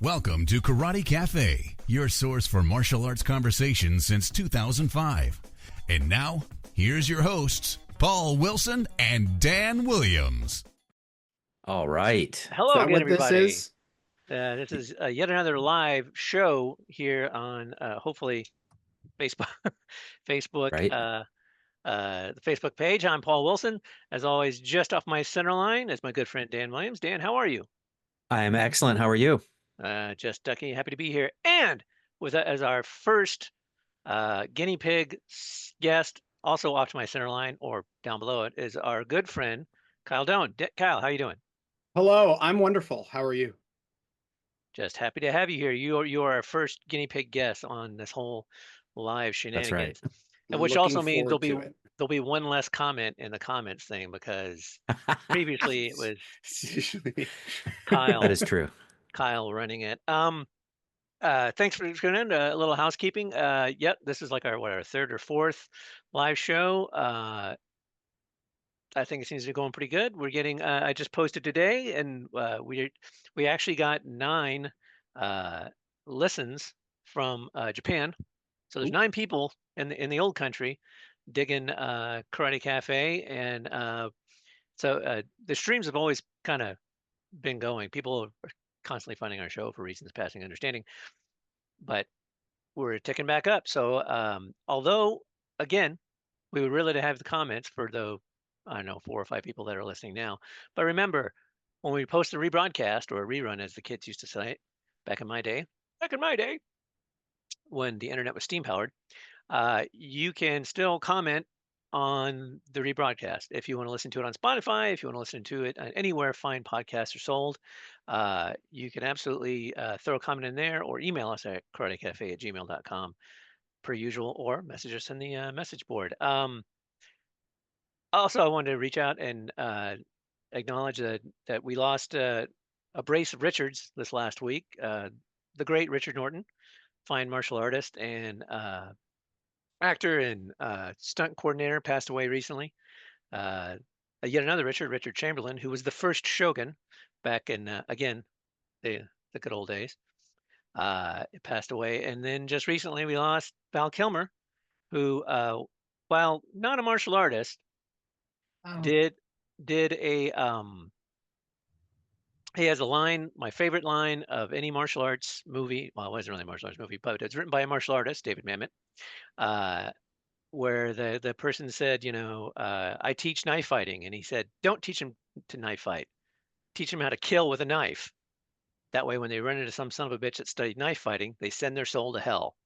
Welcome to Karate Cafe, your source for martial arts conversation since 2005. And now, here's your hosts, Paul Wilson and Dan Williams. All right. Hello again, everybody. This is This is yet another live show here on hopefully Facebook, Facebook, Right. the Facebook page. I'm Paul Wilson, as always, just off my center line is my good friend Dan Williams. Dan, how are you? I am excellent. How are you? Just Ducky, happy to be here. And with as our first guinea pig guest, also off to my center line or down below it, is our good friend Kyle Doan. Kyle, how you doing? Hello, I'm wonderful. How are you? Just happy to have you here. You are our first guinea pig guest on this whole live That's right. shenanigans, and which Looking also means forward there'll be one less comment in the comments thing because previously it was It's usually Kyle. That is true. Kyle running it. Thanks for tuning in. A little housekeeping. Yep, this is like our third or fourth live show. I think it seems to be going pretty good. We're getting. I just posted today, and we actually got 9 listens from Japan. So there's 9 people in the old country digging Karate Cafe, and so the streams have always kind of been going. People are constantly finding our show for reasons passing understanding, but we're ticking back up. So although again, we would really to have the comments for the I don't know 4 or 5 people that are listening now. But remember, when we post a rebroadcast or a rerun, as the kids used to say back in my day, when the internet was steam powered, you can still comment on the rebroadcast. If you want to listen to it on Spotify, if you want to listen to it anywhere fine podcasts are sold, you can absolutely throw a comment in there or email us at karatecafe@gmail.com per usual, or message us in the message board. Also, I wanted to reach out and acknowledge that we lost a brace of Richards this last week. The great Richard Norton, fine martial artist and actor and stunt coordinator, passed away recently. Yet another Richard Chamberlain, who was the first shogun back in again the good old days, passed away. And then just recently we lost Val Kilmer, who, while not a martial artist, did a he has a line, my favorite line of any martial arts movie. Well, it wasn't really a martial arts movie, but it's written by a martial artist, David Mamet, where the person said, I teach knife fighting, and he said, don't teach them to knife fight, teach them how to kill with a knife. That way, when they run into some son of a bitch that studied knife fighting, they send their soul to hell.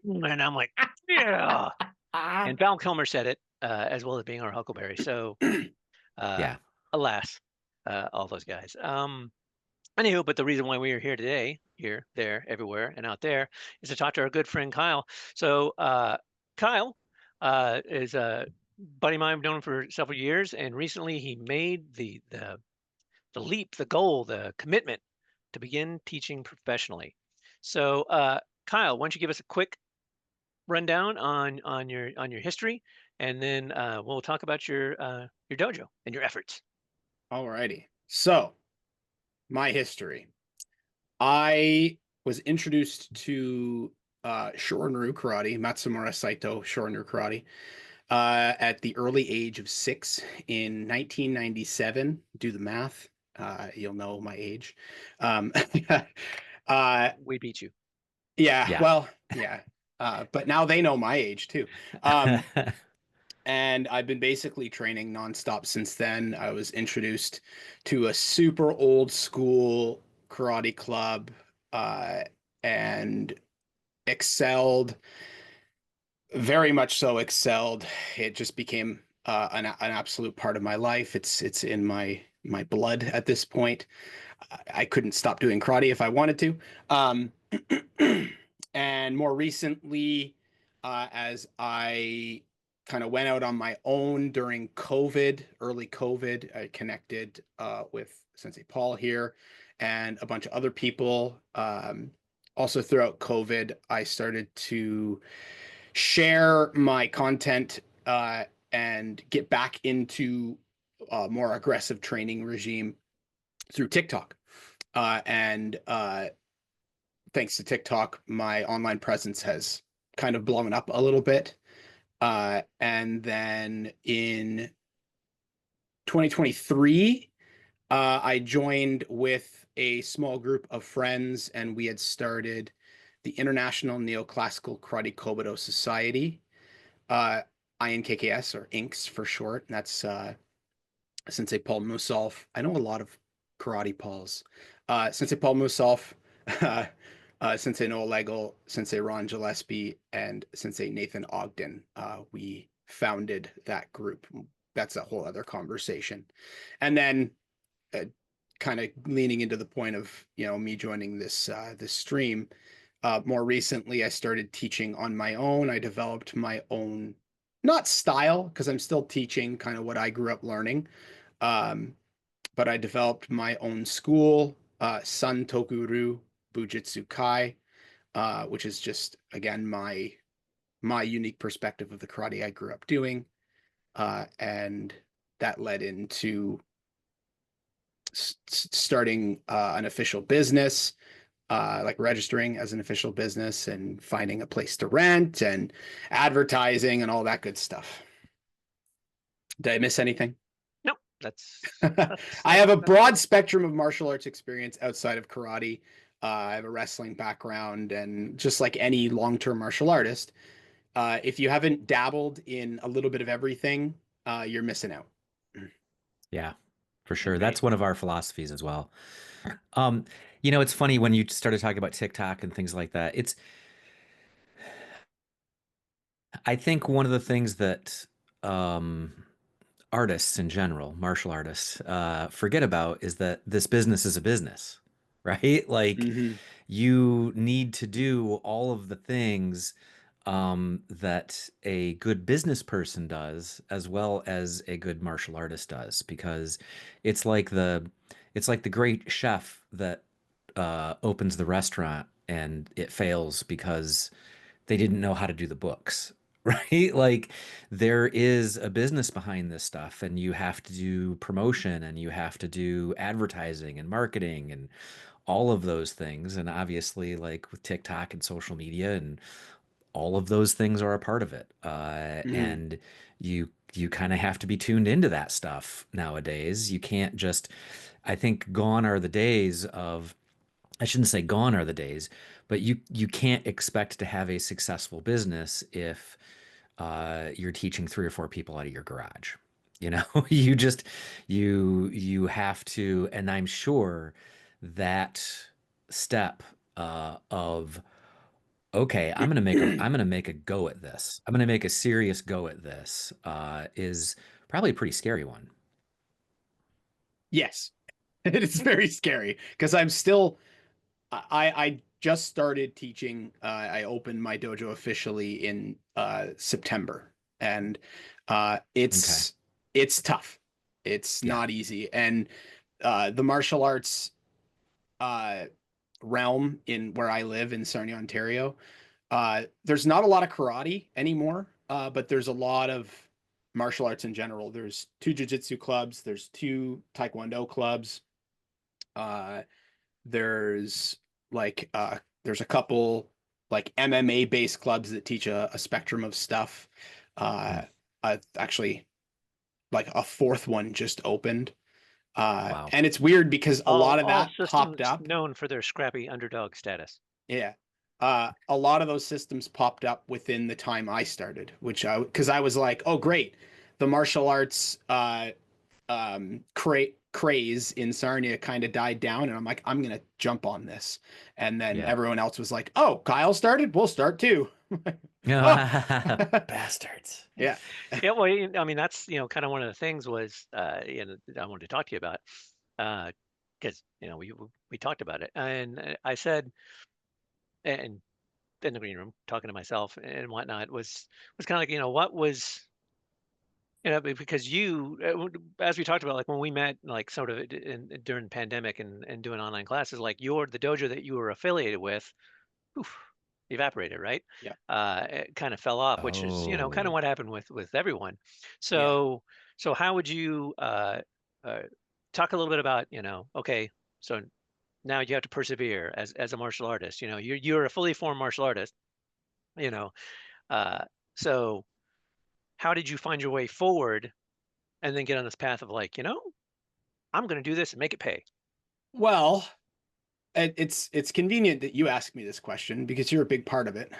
And I'm like, yeah. And Val Kilmer said it, as well as being our Huckleberry. So, Yeah. alas, all those guys. Anywho, but the reason why we are here today, here, there, everywhere, and out there, is to talk to our good friend Kyle. So, Kyle is a buddy of mine. I've known him for several years, and recently he made the leap, the goal, the commitment to begin teaching professionally. So, Kyle, why don't you give us a quick rundown on your history, and then we'll talk about your dojo and your efforts. Alrighty. So, my history. I was introduced to Shorin-ryu karate, Matsumura Saito Shorin-ryu karate, at the early age of 6 in 1997. Do the math. You'll know my age. We beat you. Yeah. Well, yeah. But now they know my age too. And I've been basically training nonstop since then. I was introduced to a super old school karate club and excelled, very much so excelled. It just became an absolute part of my life. It's in my blood at this point. I couldn't stop doing karate if I wanted to. And more recently, as I kind of went out on my own during COVID, early COVID, I connected with Sensei Paul here and a bunch of other people. Also throughout COVID, I started to share my content and get back into more aggressive training regime through TikTok. And thanks to TikTok, my online presence has kind of blown up a little bit. And then in 2023, I joined with a small group of friends, and we had started the International Neoclassical Karate Kobudo Society, INKKS, or INKS for short. And that's Sensei Paul Musolf. I know a lot of karate Pauls. Sensei Paul Musolf, Sensei Noah Legel, Sensei Ron Gillespie, and Sensei Nathan Ogden. We founded that group. That's a whole other conversation. And then kind of leaning into the point of, me joining this stream, more recently, I started teaching on my own. I developed my own, not style, because I'm still teaching kind of what I grew up learning. But I developed my own school, Santoku Bujitsu Kai, which is just, again, my unique perspective of the karate I grew up doing. And that led into starting an official business, like registering as an official business and finding a place to rent and advertising and all that good stuff. Did I miss anything? No, that's I have a broad spectrum of martial arts experience outside of karate. I have a wrestling background, and just like any long-term martial artist, if you haven't dabbled in a little bit of everything, you're missing out. Yeah, for sure. Right. That's one of our philosophies as well. It's funny when you started talking about TikTok and things like that. I think one of the things that artists in general, martial artists, forget about is that this business is a business, right? Like Mm-hmm. you need to do all of the things that a good business person does as well as a good martial artist does, because it's like the great chef that opens the restaurant and it fails because they didn't know how to do the books, right? Like there is a business behind this stuff, and you have to do promotion and you have to do advertising and marketing and all of those things. And obviously, like with TikTok and social media and all of those things are a part of it. Mm-hmm. And you kind of have to be tuned into that stuff nowadays. You can't just, I think gone are the days of, I shouldn't say gone are the days, but you can't expect to have a successful business if you're teaching 3 or 4 people out of your garage. You just you have to, and I'm sure that step of okay, I'm gonna make a go at this. I'm gonna make a serious go at this. Is probably a pretty scary one. Yes, it is very scary because I just started teaching. I opened my dojo officially in September, and Okay. it's tough. It's Yeah. not easy, and the martial arts uh, realm in where I live in Sarnia, Ontario, there's not a lot of karate anymore, but there's a lot of martial arts in general. There's 2 jiu-jitsu clubs, there's 2 taekwondo clubs, uh, there's there's a couple like MMA based clubs that teach a spectrum of stuff. Hmm. Actually, like a 4th one just opened. Wow. And it's weird because a lot of All that popped systems up. known for their scrappy underdog status. Yeah. A lot of those systems popped up within the time I started, because I was like, oh, great. The martial arts craze in Sarnia kind of died down, and I'm like, I'm gonna jump on this. And then Yeah. everyone else was like, oh, Kyle started, we'll start too. Oh. Bastards. Yeah. Yeah, well, I mean, that's kind of one of the things was I wanted to talk to you about because we talked about it, and I said, and in the green room talking to myself and whatnot was kind of like what was because as we talked about, like when we met, like sort of during the pandemic and doing online classes, like the dojo that you were affiliated with, oof, evaporated, right? Yeah. It kind of fell off, which is kind of Oh. what happened with everyone. Yeah. So So how would you talk a little bit about, okay, so now you have to persevere as a martial artist. You're a fully formed martial artist. You know, uh, so how did you find your way forward, and then get on this path of like, I'm going to do this and make it pay? Well, it's convenient that you ask me this question because you're a big part of it.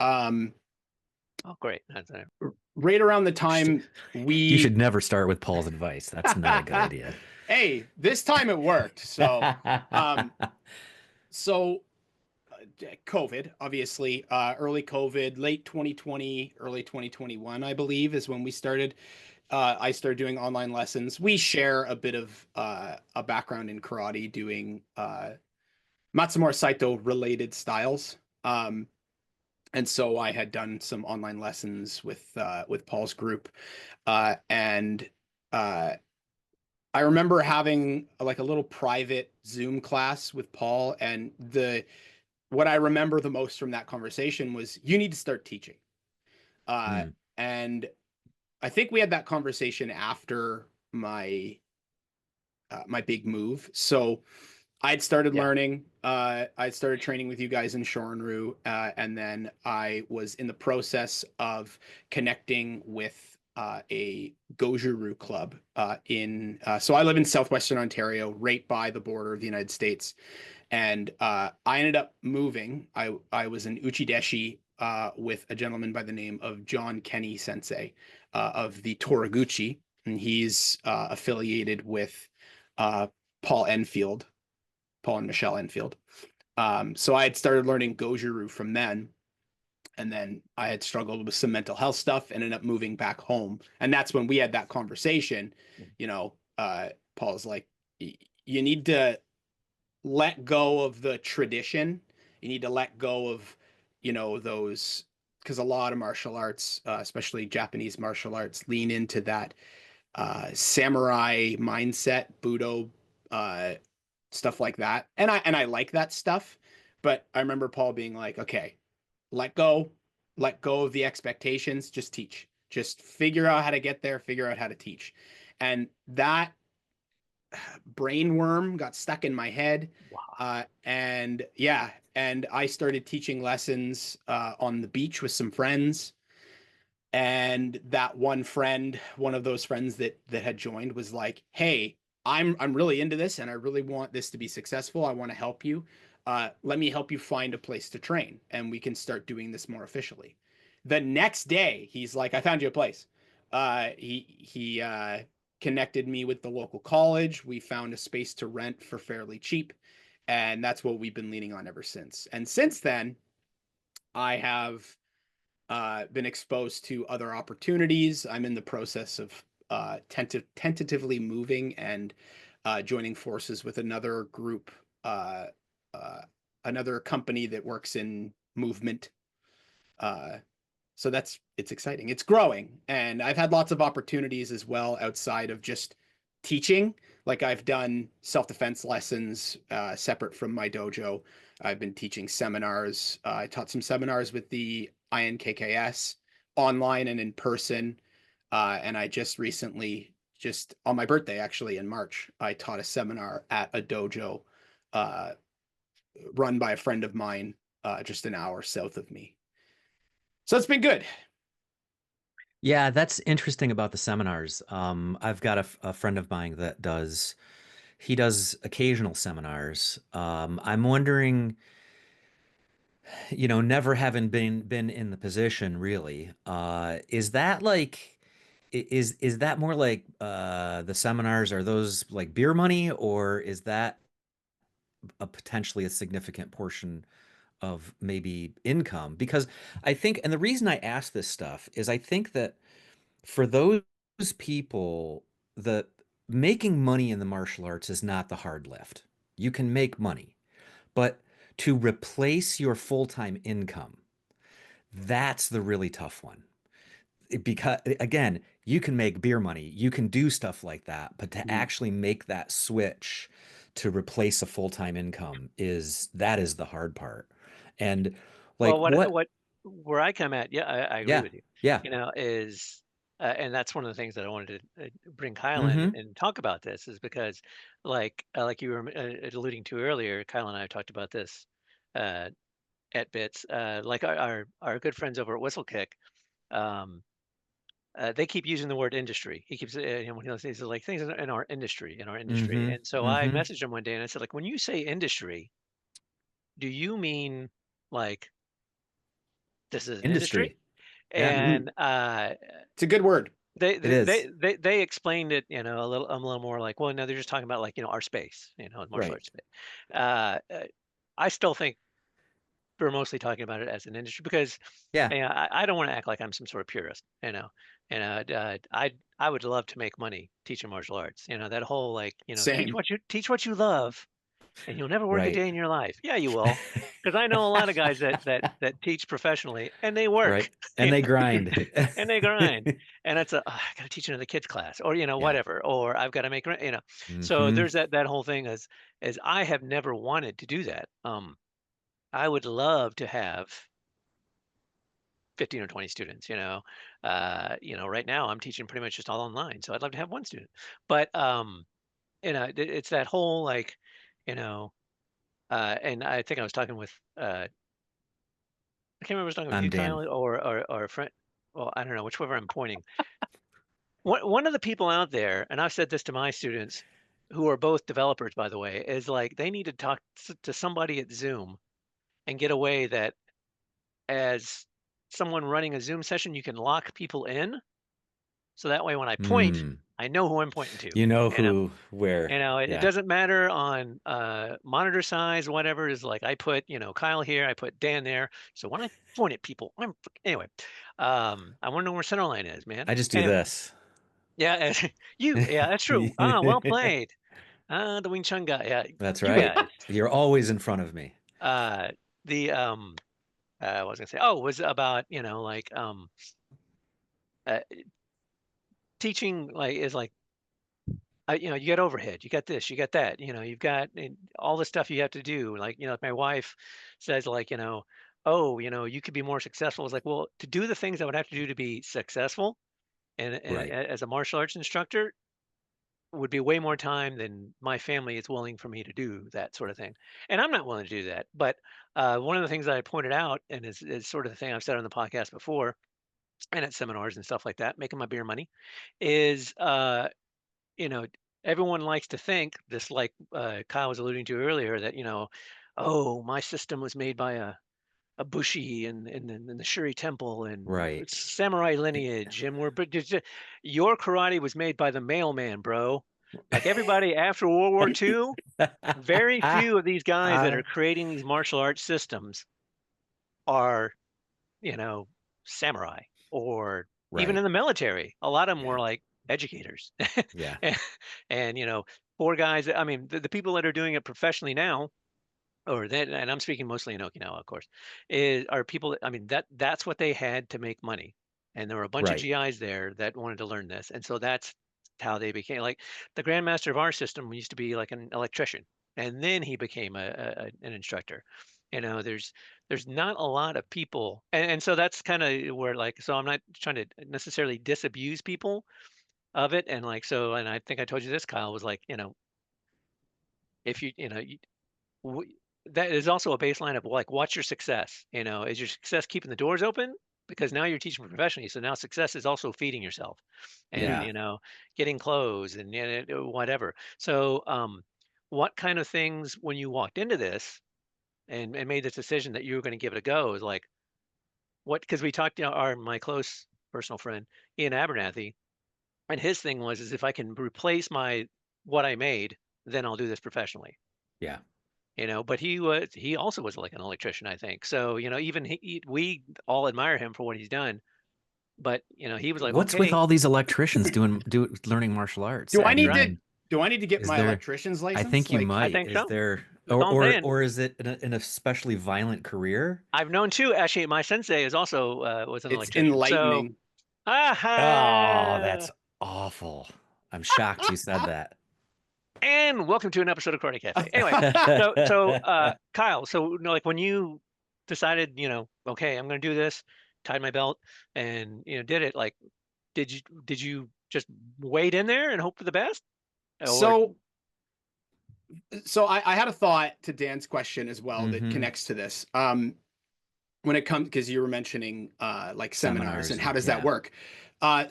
Um, Oh, great. right around the time You should we, never start with Paul's advice. That's not a good idea. hey, this time it worked. Um, so COVID, obviously, early COVID, late 2020, early 2021, I believe, is when we started. I started doing online lessons. We share a bit of a background in karate, doing Matsumura Saito related styles. And so I had done some online lessons with Paul's group, and uh, I remember having like a little private Zoom class with Paul, and the what I remember the most from that conversation was you need to start teaching. Mm. And I think we had that conversation after my big move. So I'd started Yeah. learning. I'd started training with you guys in Shorinryu, and then I was in the process of connecting with a Goju-Ryu club in. So I live in southwestern Ontario, right by the border of the United States, and I ended up moving. I was in Uchideshi with a gentleman by the name of John Kenny Sensei of the Toraguchi, and he's affiliated with uh, Paul Enfield, Paul and Michelle Enfield. So I had started learning Goju-Ryu from then, and then I had struggled with some mental health stuff, ended up moving back home, and that's when we had that conversation. Paul's like, you need to let go of the tradition. You need to let go of, those, because a lot of martial arts, especially Japanese martial arts, lean into that samurai mindset, Budo, uh, stuff like that. And I like that stuff. But I remember Paul being like, okay, let go, let go of the expectations, just teach. Just figure out how to get there, figure out how to teach. And that brain worm got stuck in my head. Wow. And yeah, and I started teaching lessons on the beach with some friends. And that one friend, one of those friends that had joined, was like, "Hey, I'm really into this, and I really want this to be successful. I want to help you. Let me help you find a place to train, and we can start doing this more officially." The next day, he's like, "I found you a place." He connected me with the local college. We found a space to rent for fairly cheap, and that's what we've been leaning on ever since. And since then, I have been exposed to other opportunities. I'm in the process of tentatively moving and joining forces with another group, uh, uh, another company that works in movement. Uh, so it's exciting. It's growing, and I've had lots of opportunities as well outside of just teaching. Like I've done self-defense lessons separate from my dojo. I've been teaching seminars. I taught some seminars with the INKKS online and in person. And I just recently, just on my birthday, actually in March, I taught a seminar at a dojo uh, run by a friend of mine just an hour south of me. So it's been good. Yeah, that's interesting about the seminars. I've got a friend of mine that he does occasional seminars. I'm wondering, never having been in the position really, is that like, is that more like the seminars, are those like beer money, or is that a potentially a significant portion of maybe income? Because I think, and the reason I ask this stuff is I think that for those people, the making money in the martial arts is not the hard lift. You can make money, but to replace your full-time income, that's the really tough one. Because again, you can make beer money, you can do stuff like that, but to Mm. actually make that switch to replace a full-time income is the hard part. And like Well, what? where I come at, yeah, I agree Yeah, with you. yeah. Is and that's one of the things that I wanted to bring Kyle in Mm-hmm. and talk about this is because, like you were alluding to earlier, Kyle and I have talked about this uh, at bits. Like our good friends over at Whistlekick, um, they keep using the word industry. He keeps, when he says like things in our industry, in our industry. Mm-hmm. And so I Mm-hmm. messaged him one day and I said, like, when you say industry, do you mean like this is an industry? Industry. Yeah, And It's a good word. they, it they is. they they they explained it, a little. I'm a little more like, well, no, they're just talking about like our space, martial Right. arts space. I still think we're mostly talking about it as an industry because Yeah. I don't want to act like I'm some sort of purist, I would love to make money teaching martial arts. That whole like, Same. teach what you love, and you'll never work a Right. day in your life. Yeah, you will, because I know a lot of guys that teach professionally and they work, Right. And they grind. and they grind, and it's I got to teach another kids class, or Yeah. whatever, or I've got to make So Mm-hmm. there's that whole thing as I have never wanted to do that. I would love to have 15 or 20 students, right now I'm teaching pretty much just all online. So I'd love to have one student. But it's that whole like, you know, and I think I was talking with I can't remember if I was talking with I'm you, Dan. Kyle, or a friend. Well, I don't know, whichever I'm pointing. One of the people out there, and I've said this to my students who are both developers, by the way, is like they need to talk to somebody at Zoom and get away that as someone running a Zoom session, you can lock people in. So that way, when I point, Mm. I know who I'm pointing to. You know You know, who, where. it Yeah. doesn't matter on monitor size, whatever. Is like I put, Kyle here, I put Dan there. So when I point at people, anyway. I want to know where center line is, man. I just do Anyway, this. yeah, yeah, that's true. Ah, well played. Ah, the Wing Chun guy. Yeah, That's you right. guys. You're always in front of me. Uh, the I was gonna say, oh, it was about uh, teaching like is like you got overhead, you got this, you got that, you've got all the stuff you have to do. Like, like my wife says, like, oh, you could be more successful. It's like, well, to do the things I would have to do to be successful and Right. as a martial arts instructor would be way more time than my family is willing for me to do that sort of thing. And I'm not willing to do that. But one of the things that I pointed out, and is sort of the thing I've said on the podcast before and at seminars and stuff like that, making my beer money, is you know, everyone likes to think this, like Kyle was alluding to earlier, that oh, my system was made by a Bushi and the Shuri Temple and Right. it's samurai lineage, and your karate was made by the mailman, bro. Like everybody after World War II, very few of these guys that are creating these martial arts systems are you know, samurai or even Right. in the military. A lot of them Yeah. were like educators. Yeah. and, and, poor guys, I mean, the people that are doing it professionally now, or that, and I'm speaking mostly in Okinawa, of course, are people that, I mean, that's what they had to make money. And there were a bunch of Right. GIs there that wanted to learn this. And so that's how they became like the grandmaster of our system used to be like an electrician. And then he became an instructor. There's not a lot of people. And so that's kind of where like, so I'm not trying to necessarily disabuse people of it. And like, so, and I think I told you this, Kyle, was like, if w- that is also a baseline of like what's your success, is your success keeping the doors open because now you're teaching professionally, so now success is also feeding yourself and Yeah. getting clothes and whatever. So what kind of things when you walked into this and made this decision that you were going to give it a go is like what, because we talked, our my close personal friend Ian Abernathy, and his thing was is if I can replace my what I made, then I'll do this professionally. Yeah. But he also was like an electrician, I think. So, even we all admire him for what he's done. But, he was like, What's with okay, all these electricians learning martial arts? Do yeah, I I need mean, to do I need to get is my there? electrician's I license? think you Like I might. think Is so. there, That's all I'm saying. or is it an especially violent career? I've known too. Actually, my sensei is also was an it's electrician. So, enlightening. Oh, aha! that's awful. I'm shocked you said that. And welcome to an episode of Karate Cafe. Anyway, so Kyle, so like when you decided, okay, I'm going to do this, tied my belt, and did it. Like, did you just wade in there and hope for the best? So I had a thought to Dan's question as well that Mm-hmm. connects to this. When it comes, because you were mentioning like seminars and how does that yeah. work?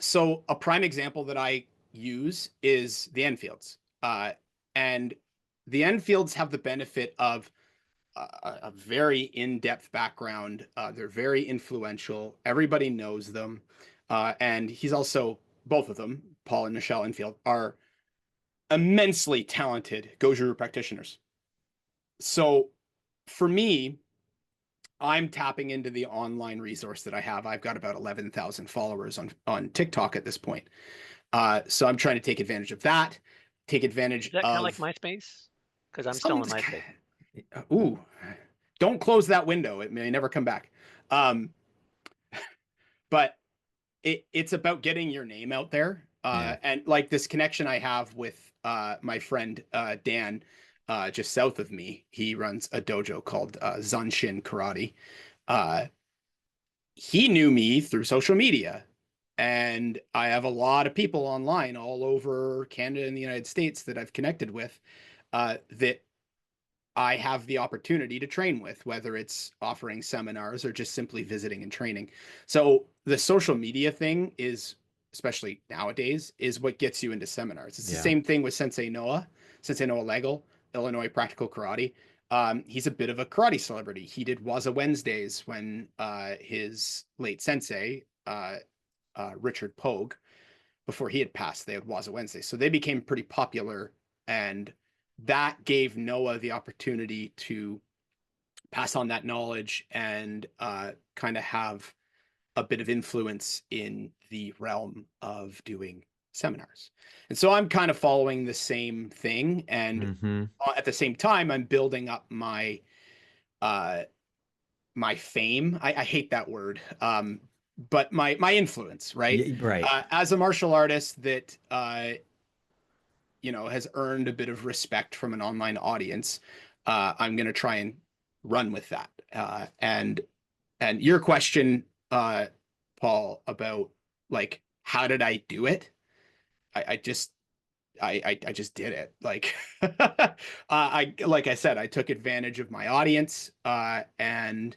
So a prime example that I use is the Enfields. And the Enfields have the benefit of a very in-depth background. They're very influential. Everybody knows them. And he's also, both of them, Paul and Michelle Enfield, are immensely talented Gojuru practitioners. So for me, I'm tapping into the online resource that I have. I've got about 11,000 followers on TikTok at this point. So I'm trying to take advantage of that, take advantage Is that kind of like of MySpace? Because I'm still some. on MySpace. Ooh, don't close that window. It may never come back. Um, but it's about getting your name out there. And like this connection I have with my friend Dan, just south of me, he runs a dojo called Zanshin Karate. He knew me through social media. And I have a lot of people online all over Canada and the United States that I've connected with that I have the opportunity to train with, whether it's offering seminars or just simply visiting and training. So the social media thing is, especially nowadays, is what gets you into seminars. It's the same thing with Sensei Noah Legel, Illinois Practical Karate. He's a bit of a karate celebrity. He did Waza Wednesdays when his late sensei, Richard Pogue, before he had passed, they had Waza Wednesdays. So they became pretty popular, and that gave Noah the opportunity to pass on that knowledge and kind of have a bit of influence in the realm of doing seminars. And so I'm kind of following the same thing. And at the same time, I'm building up my my fame. I hate that word. But my influence, right? Yeah, right. As a martial artist that has earned a bit of respect from an online audience, I'm going to try and run with that. And your question, Paul, about like how did I do it? I just did it. Like like I said, I took advantage of my audience, and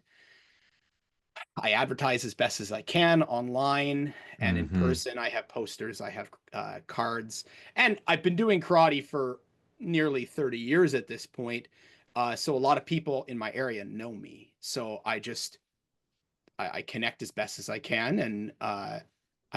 I advertise as best as I can online and in person. I have posters, I have cards, and I've been doing karate for nearly 30 years at this point. So a lot of people in my area know me. So I connect as best as I can, and I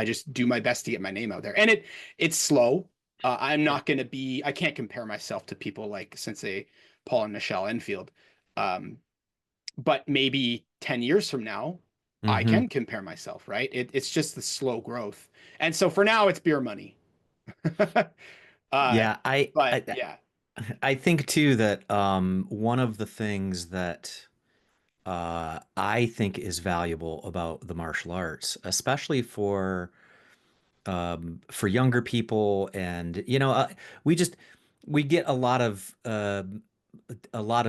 just do my best to get my name out there. And it's slow. I'm not going to be. I can't compare myself to people like Sensei Paul and Michelle Enfield. But maybe 10 years from now, I can compare myself, right? It's just the slow growth. And so for now, it's beer money. Yeah, Yeah. I think too that one of the things that I think is valuable about the martial arts, especially for younger people, and we get a lot of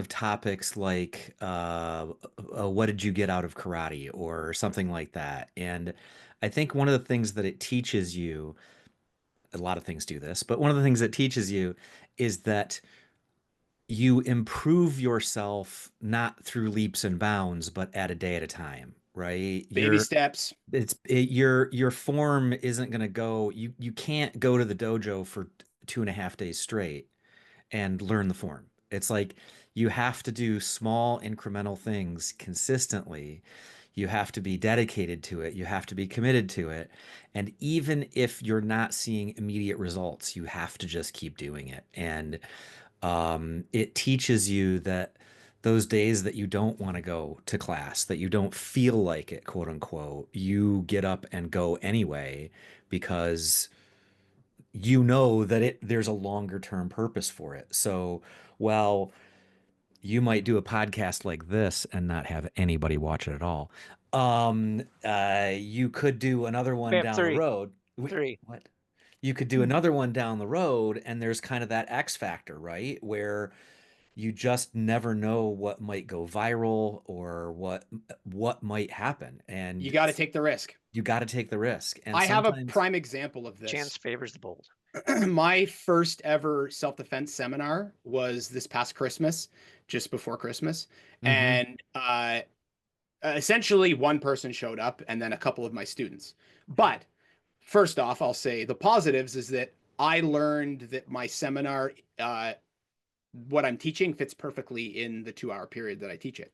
topics like what did you get out of karate or something like that. And I think one of the things that it teaches you, a lot of things do this, but one of the things that teaches you is that you improve yourself not through leaps and bounds, but at a day at a time, right? Baby steps. Your form isn't going to go. You can't go to the dojo for 2.5 days straight and learn the form. It's like you have to do small incremental things consistently. You have to be dedicated to it. You have to be committed to it. And even if you're not seeing immediate results, you have to just keep doing it. And it teaches you that those days that you don't want to go to class, that you don't feel like it, quote unquote, you get up and go anyway because you know that there's a longer term purpose for it. So, well, you might do a podcast like this and not have anybody watch it at all. You could do another We one have down the three. road. Wait, Three. what? You could do another one down the road, and there's kind of that X factor, right? Where you just never know what might go viral or what might happen. You And got to take the risk. you got to take the risk. And I have a sometimes, prime example of Chance this. favors the bold. My first ever self-defense seminar was this past Christmas, just before Christmas. Mhm. And essentially one person showed up and then a couple of my students. But first off, I'll say the positives is that I learned that my seminar, what I'm teaching fits perfectly in the 2-hour period that I teach it.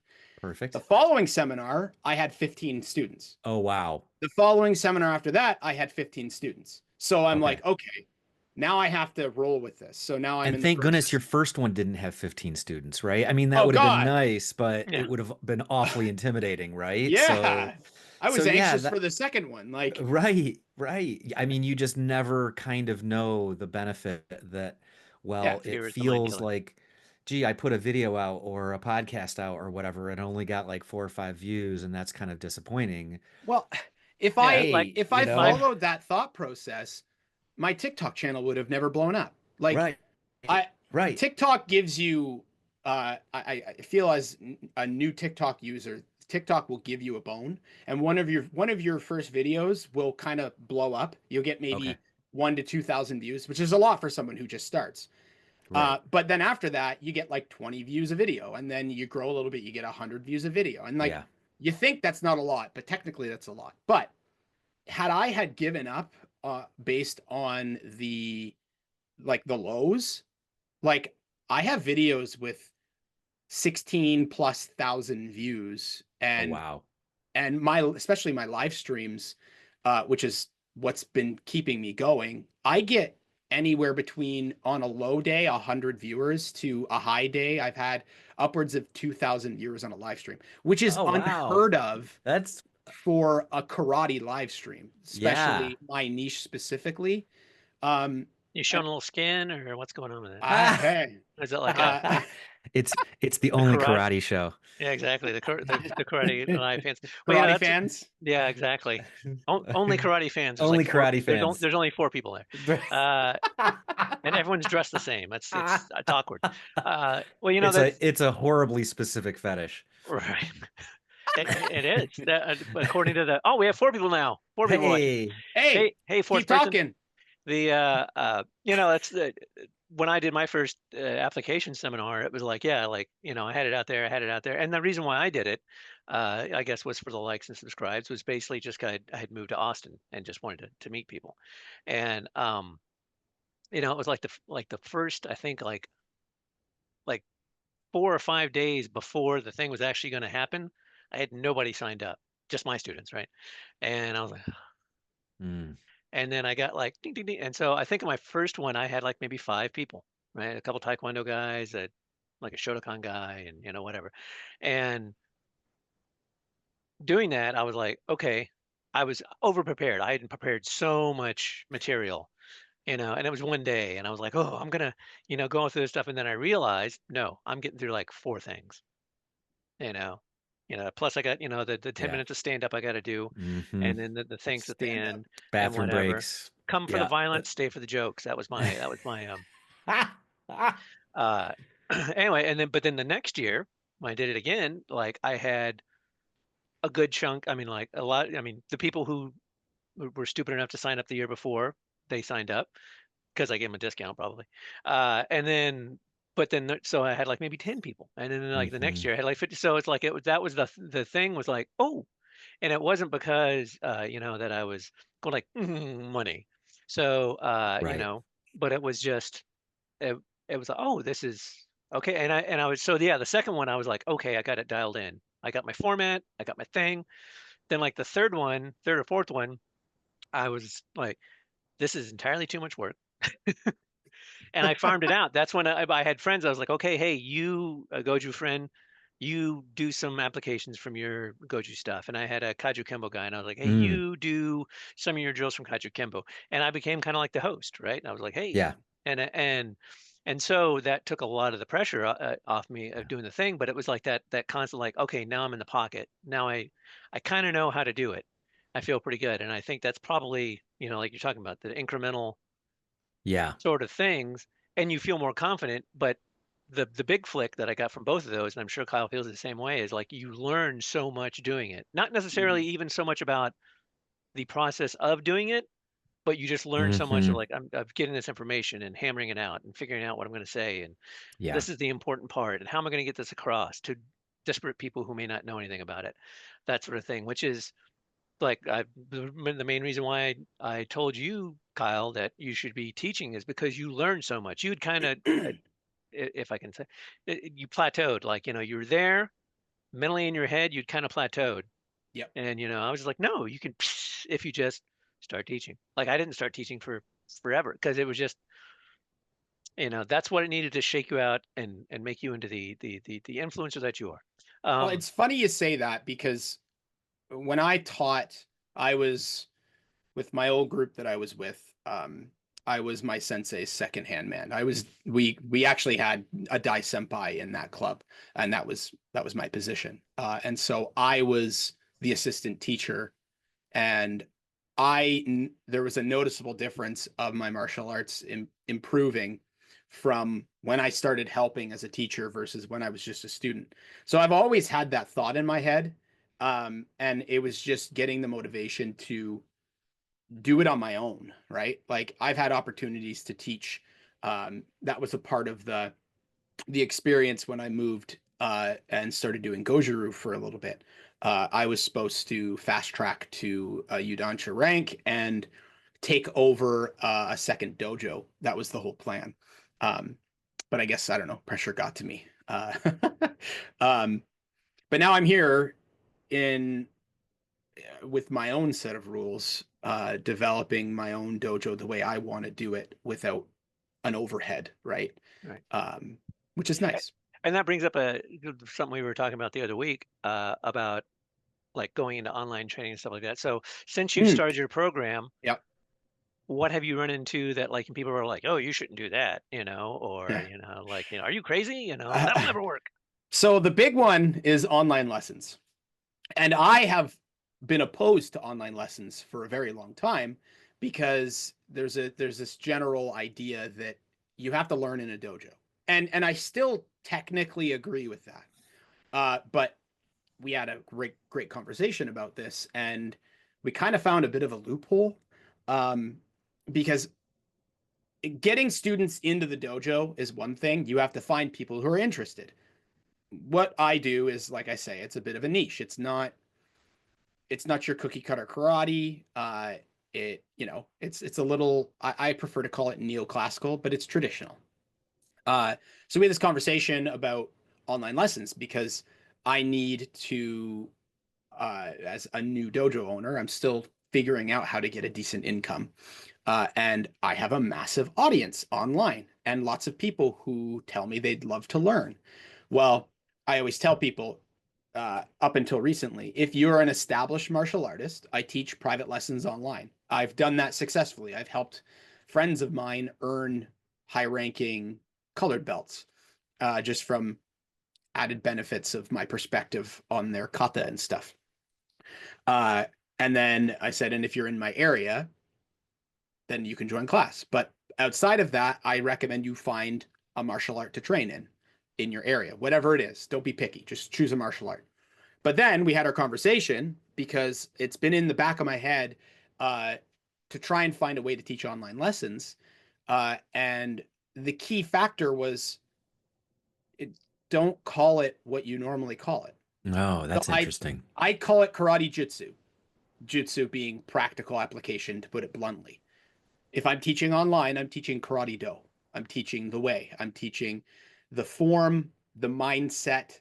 The Perfect. following seminar, I had 15 students. Oh, wow. The following seminar after that, I had 15 students. So I'm Okay. like, okay, now I have to roll with this. So now I'm And in the thank goodness process. your first one didn't have 15 students, right? I mean, that Oh would have been God. nice, but Yeah. it would have been awfully intimidating, right? So, Yeah. I so was yeah, anxious that for the second one. Like, right, right. I mean, you just never kind of know the benefit that, yeah. well, it Viewers that might be feels like, like, gee, I put a video out or a podcast out or whatever, and only got like 4 or 5 views, and that's kind of disappointing. Well, yeah, like Hey, if you I my, know, followed that thought process, my TikTok channel would have never blown up. Like right, I right. TikTok gives you I feel as a new TikTok user, TikTok will give you a bone, and one of your first videos will kind of blow up. You'll get Okay, maybe 1 to 2,000 views, which is a lot for someone who just starts. right. But then after that, you get like 20 views a video, and then you grow a little bit, you get 100 views a video, and like Yeah. you think that's not a lot, but technically that's a lot. But had I had given up based on the lows, like I have videos with 16 plus thousand views, Oh, and wow. my especially my live streams, which is what's been keeping me going. I get anywhere between, on a low day, 100 viewers, to a high day I've had upwards of 2,000 viewers on a live stream, which is Oh, wow. unheard of That's, for a karate live stream, yeah. especially my niche specifically. Um, you and showing a little skin or what's going on with it? hey, Is it like uh, It's the the only karate? karate show. Yeah, exactly. The karate live fans. Well, karate that's fans. yeah, exactly. Only karate fans. There's like Only four. karate fans. There's only four people there, uh, and everyone's dressed the same. It's awkward. Well, that's It's a horribly specific fetish. right. It is. According to the we have four people now. Four people watching. Hey, Hey, Hey, fourth keep person. talking. The that's the when I did my first application seminar, it was like, yeah, like, I had I had it out there. And the reason why I did it, I guess, was for the likes and subscribes, was basically just 'cause I had moved to Austin and just wanted to meet people. And, it was like the first, I think, like 4 or 5 days before the thing was actually going to happen, I had nobody signed up, just my students, right? And I was like, mm, and then I got like ding, ding, ding. And so I think in my first one, I had like maybe 5 people, right? A couple Taekwondo guys, like a Shotokan guy, and whatever. And doing that, I was like, okay, I was over prepared. I hadn't prepared so much material, and it was one day, and I was like, oh, I'm gonna, going through this stuff, and then I realized, no, I'm getting through like four things, you know. Plus I got, the 10 yeah. minutes of stand up I got to do, Hmm. and then the things at the Stand up. end and Bathroom whatever. breaks. Come for the Yeah. violence, stay for the jokes. That was my uh anyway, but then the next year when I did it again, like I had a good chunk, I mean, like a lot, I mean, the people who were stupid enough to sign up the year before, they signed up because I gave them a discount probably. And then but then so I had like maybe 10 people. And then like the next Hmm. year I had like 50. So it's like that was the thing was like, oh, and it wasn't because that I was going like money. So Right. but it was just it, it was like, oh, this is okay. And I was so yeah, the second one I was like, okay, I got it dialed in. I got my format, I got my thing. Then like the third or fourth one, I was like, this is entirely too much work. And I farmed it out. That's when I had friends. I was like, okay, hey, you, a Goju friend, you do some applications from your Goju stuff. And I had a Kaju Kembo guy, and I was like, hey, Mm, you do some of your drills from Kaju Kembo. And I became kind of like the host, right? And I was like, hey, yeah. and so that took a lot of the pressure off me of doing the thing. But it was like that constant, like, okay, now I'm in the pocket. Now I kind of know how to do it. I feel pretty good, and I think that's probably like you're talking about the incremental Yeah. sort of things, and you feel more confident. But the big flick that I got from both of those, and I'm sure Kyle feels the same way, is like you learn so much doing it. Not necessarily even so much about the process of doing it, but you just learn so much of Mm-hmm. like of getting this information and hammering it out and figuring out what I'm going to say, and Yeah. this is the important part, and how am I going to get this across to disparate people who may not know anything about it, that sort of thing, which is like the main reason why I told you, Kyle, that you should be teaching is because you learn so much. You'd kind of, if I can say, you plateaued. Like, you were there mentally in your head, you'd kind of plateaued. Yep. And, I was like, no, you can, if you just start teaching. Like, I didn't start teaching for forever because it was just, that's what it needed to shake you out and make you into the influencer that you are. Well, it's funny you say that because when I taught, I was with my old group that I was with. I was my sensei's second-hand man. We actually had a Dai Senpai in that club, and that was my position. And so I was the assistant teacher, and there was a noticeable difference of my martial arts improving from when I started helping as a teacher versus when I was just a student. So I've always had that thought in my head. And it was just getting the motivation to do it on my own, right? Like I've had opportunities to teach. That was a part of the experience when I moved and started doing Goju-Ryu for a little bit. I was supposed to fast track to a Yudansha rank and take over a second dojo. That was the whole plan. But I guess, I don't know, pressure got to me. But now I'm here in with my own set of rules, developing my own dojo the way I want to do it without an overhead, right? Right. Which is nice. And that brings up something we were talking about the other week about like going into online training and stuff like that. So since you've started your program, Yep. what have you run into that like people are like, oh, you shouldn't do that, or like, are you crazy? That'll never work. So the big one is online lessons. And I have been opposed to online lessons for a very long time because there's this general idea that you have to learn in a dojo. And I still technically agree with that. But we had a great conversation about this, and we kind of found a bit of a loophole, because getting students into the dojo is one thing. You have to find people who are interested. What I do is, like I say, it's a bit of a niche. It's not your cookie cutter karate. It's a little, I prefer to call it neoclassical, but it's traditional. So we had this conversation about online lessons because I need to, as a new dojo owner, I'm still figuring out how to get a decent income. And I have a massive audience online and lots of people who tell me they'd love to learn. Well, I always tell people, up until recently, if you're an established martial artist, I teach private lessons online. I've done that successfully. I've helped friends of mine earn high-ranking colored belts, just from added benefits of my perspective on their kata and stuff. And then I said, and if you're in my area, then you can join class. But outside of that, I recommend you find a martial art to train in your area, whatever it is. Don't be picky. Just choose a martial art. But then we had our conversation because it's been in the back of my head, to try and find a way to teach online lessons. And the key factor was, don't call it what you normally call it. Oh, that's So interesting. I call it karate jutsu. Jutsu being practical application, to put it bluntly. If I'm teaching online, I'm teaching karate do. I'm teaching the way. I'm teaching the form, the mindset.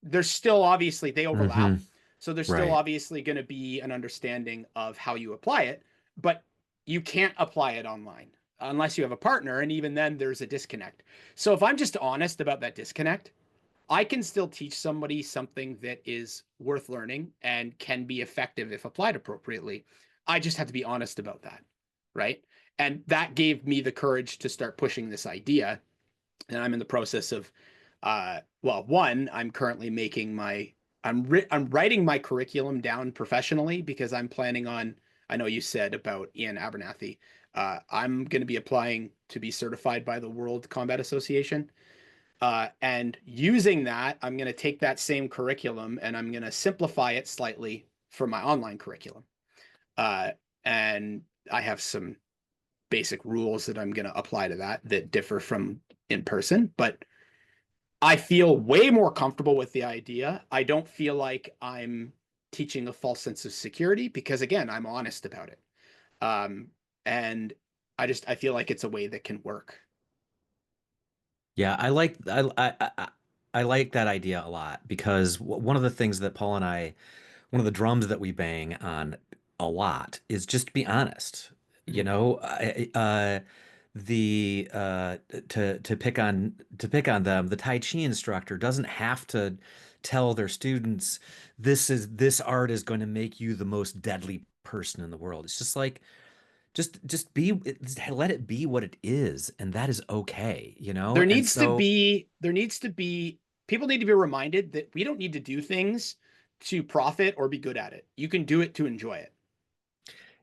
There's still, obviously, they overlap. Mhm. So there's Right. still obviously going to be an understanding of how you apply it, but you can't apply it online unless you have a partner. And even then there's a disconnect. So if I'm just honest about that disconnect, I can still teach somebody something that is worth learning and can be effective if applied appropriately. I just have to be honest about that, right? And that gave me the courage to start pushing this idea. And I'm in the process of, one, I'm currently making I'm writing my curriculum down professionally because I'm planning on, I know you said about Ian Abernathy, I'm going to be applying to be certified by the World Combat Association. And using that, I'm going to take that same curriculum and I'm going to simplify it slightly for my online curriculum. And I have some basic rules that I'm going to apply to that differ from in person, but I feel way more comfortable with the idea. I don't feel like I'm teaching a false sense of security because, again, I'm honest about it. And I feel like it's a way that can work. Yeah, I like that idea a lot because one of the things that Paul and I, one of the drums that we bang on a lot is just be honest. You Mhm. know, the to pick on them, the Tai Chi instructor doesn't have to tell their students this art is going to make you the most deadly person in the world. It's just like just be let it be what it is, and that is okay, you know? There And needs to so be people need to be reminded that we don't need to do things to profit or be good at it. You can do it to enjoy it.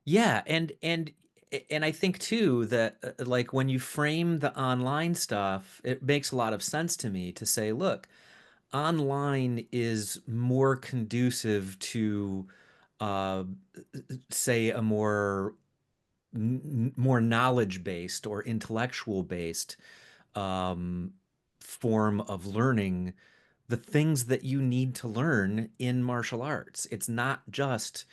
yeah, and I think too that like when you frame the online stuff, it makes a lot of sense to me to say, look, online is more conducive to uh say a more knowledge based or intellectual based um form of learning the things that you need to learn in martial arts. It's not just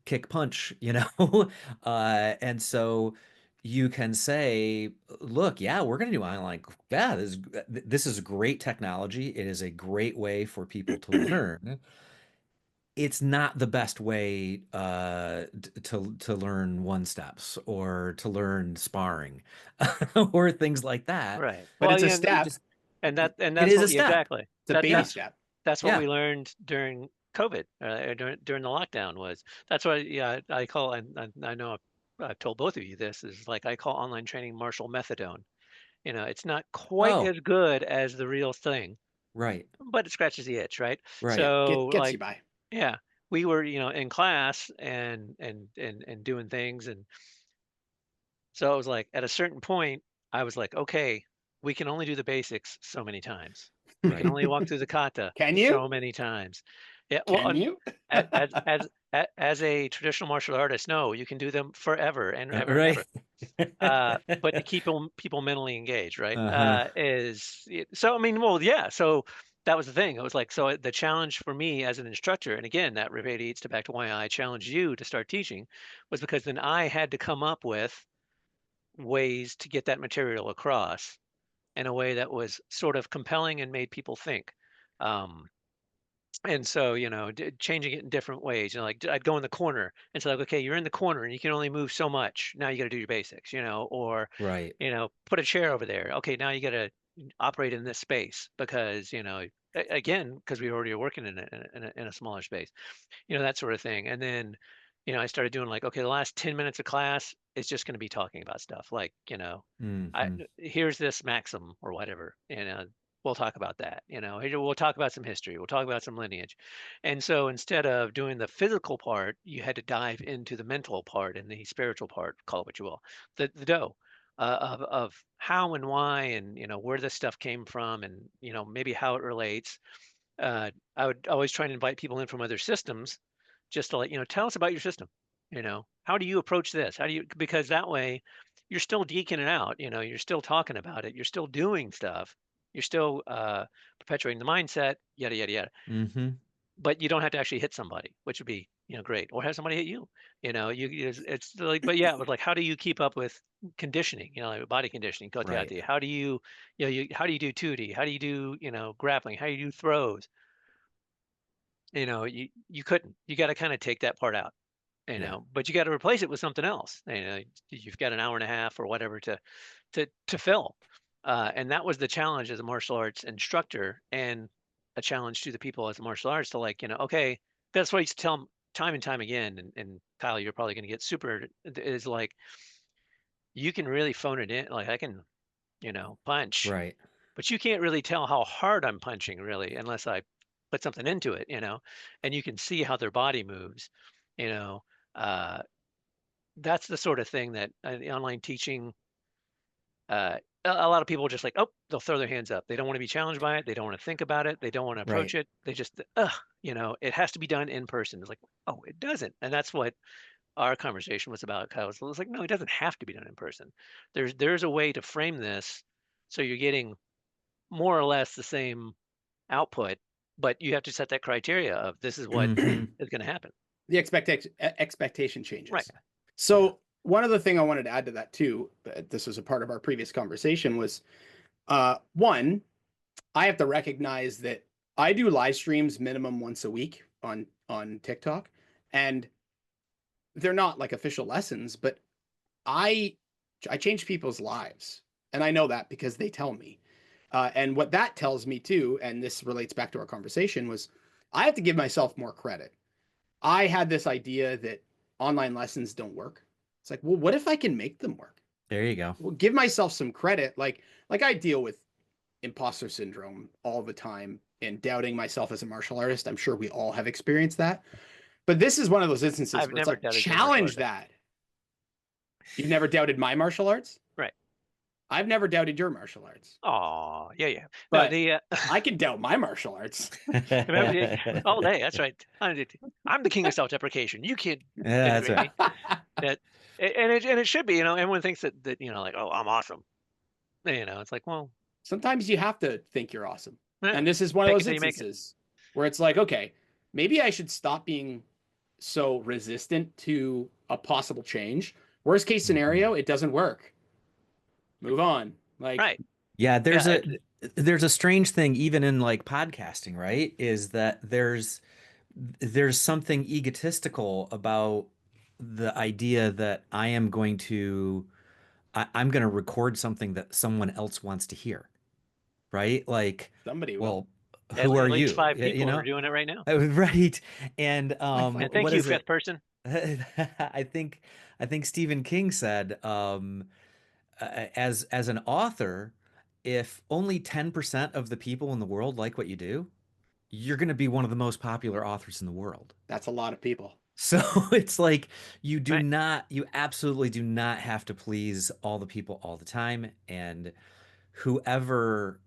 kick punch, you know? And so you can say, look, yeah, we're going to do online. Yeah, this is great technology. It is a great way for people to learn. It's not the best way to learn one steps or to learn sparring or things like that. Right. But Well, it's a yeah, step. and It that's is a what step. exactly. It's a That baby Yeah, step. that's what yeah, we learned during COVID, during the lockdown was that's why yeah I call and I know I've told both of you this is like I call online training martial methadone. You know, it's not quite oh, as good as the real thing, right, but it scratches the itch, right? right, Yeah, So gets you like by. yeah, we were in class and doing things and so it was like at a certain point, I was like, okay, we can only do the basics so many times. We can right. only walk through the kata Can you? so many times. Yeah, well, Can you? as a traditional martial artist, no, you can do them forever and ever and Right. ever. But to keep people mentally engaged, right? Uh-huh. So I mean, well, yeah. So that was the thing. It was like so the challenge for me as an instructor, and again, that radiates to back to why I challenged you to start teaching, was because then I had to come up with ways to get that material across in a way that was sort of compelling and made people think. Um, and so, changing it in different ways. Like I'd go in the corner and say, like, okay, you're in the corner and you can only move so much. Now you got to do your basics, or, Right. put a chair over there. Okay, now you got to operate in this space because, again, because we already are working in a smaller space, that sort of thing. And then, I started doing like, okay, the last 10 minutes of class is just going to be talking about stuff like, Hmm. here's this maxim or whatever, we'll talk about that, we'll talk about some history, we'll talk about some lineage. And so instead of doing the physical part, you had to dive into the mental part and the spiritual part, call it what you will, the dough. Of how and why and where this stuff came from and maybe how it relates. I would always try and invite people in from other systems just to like, tell us about your system. How do you approach this? How do you, because that way you're still deking it out, you're still talking about it, you're still doing stuff, you're still perpetuating the mindset, yada, yada, yada. Hmm. But you don't have to actually hit somebody, which would be, great. Or have somebody hit you, it's like, but yeah, it was like, how do you keep up with conditioning, like body conditioning, kote Right. how do how do you do 2D? How do you do, grappling? How do you do throws? You couldn't. You got to kind of take that part out, Yeah. but you got to replace it with something else. You've got an hour and a half or whatever to fill. And that was the challenge as a martial arts instructor and a challenge to the people as a martial arts to like, okay, that's what I used to tell them time and time again. And Kyle, you're probably going to get super is like, you can really phone it in. Like I can, punch, Right. but you can't really tell how hard I'm punching really unless I put something into it, and you can see how their body moves, you know, uh, that's the sort of thing that the online teaching, a lot of people just like, oh, they'll throw their hands up. They don't want to be challenged by it. They don't want to think about it. They don't want to approach Right. it. They just, it has to be done in person. It's like, oh, it doesn't. And that's what our conversation was about. Kyle was like, no, it doesn't have to be done in person. There's a way to frame this so you're getting more or less the same output, but you have to set that criteria of this is what Mhm. is going to happen. The expectation changes. Right. So one other thing I wanted to add to that too, this was a part of our previous conversation, was one, I have to recognize that I do live streams minimum once a week on TikTok, and they're not like official lessons, but I change people's lives, and I know that because they tell me. And what that tells me too, and this relates back to our conversation, was I have to give myself more credit. I had this idea that online lessons don't work. It's like, well, what if I can make them work? There you go. Well, give myself some credit. Like I deal with imposter syndrome all the time and doubting myself as a martial artist. I'm sure we all have experienced that. But this is one of those instances I've where it's never like, doubted your martial challenge arts. that. You've never doubted my martial arts? Right. I've never doubted your martial arts. Oh, yeah. No, But the I can doubt my martial arts. remember all day. That's right. I'm the king of self-deprecation. You can't Yeah, that's denigrate right. me. That and it should be. Everyone thinks that like, oh, I'm awesome. It's like, well, Sometimes you have to think you're awesome. eh, And this is one of fake it those till you make it. instances where it's like, okay, maybe I should stop being so resistant to a possible change. Worst case scenario, it doesn't work. Move on. Like, Right. Yeah, there's Yeah. there's a strange thing even in like podcasting, right? Is that there's something egotistical about the idea that I'm going to record something that someone else wants to hear, right? Like, somebody will. well, At who are least you? 5 You people are know? doing it right now. Right. And And thank what you, is fifth it? person. I think Stephen King said, as an author, if only 10% of the people in the world like what you do, you're going to be one of the most popular authors in the world. That's a lot of people. So it's like Right. you absolutely do not have to please all the people all the time. And whoever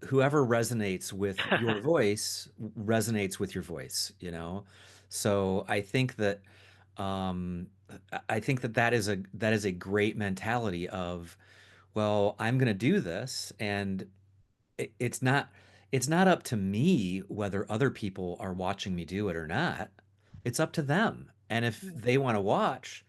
whoever resonates with your voice resonates with your voice, you know? So um I think that that is a great mentality of, well, I'm going to do this, and it's not up to me whether other people are watching me do it or not. It's up to them. And if they want to watch,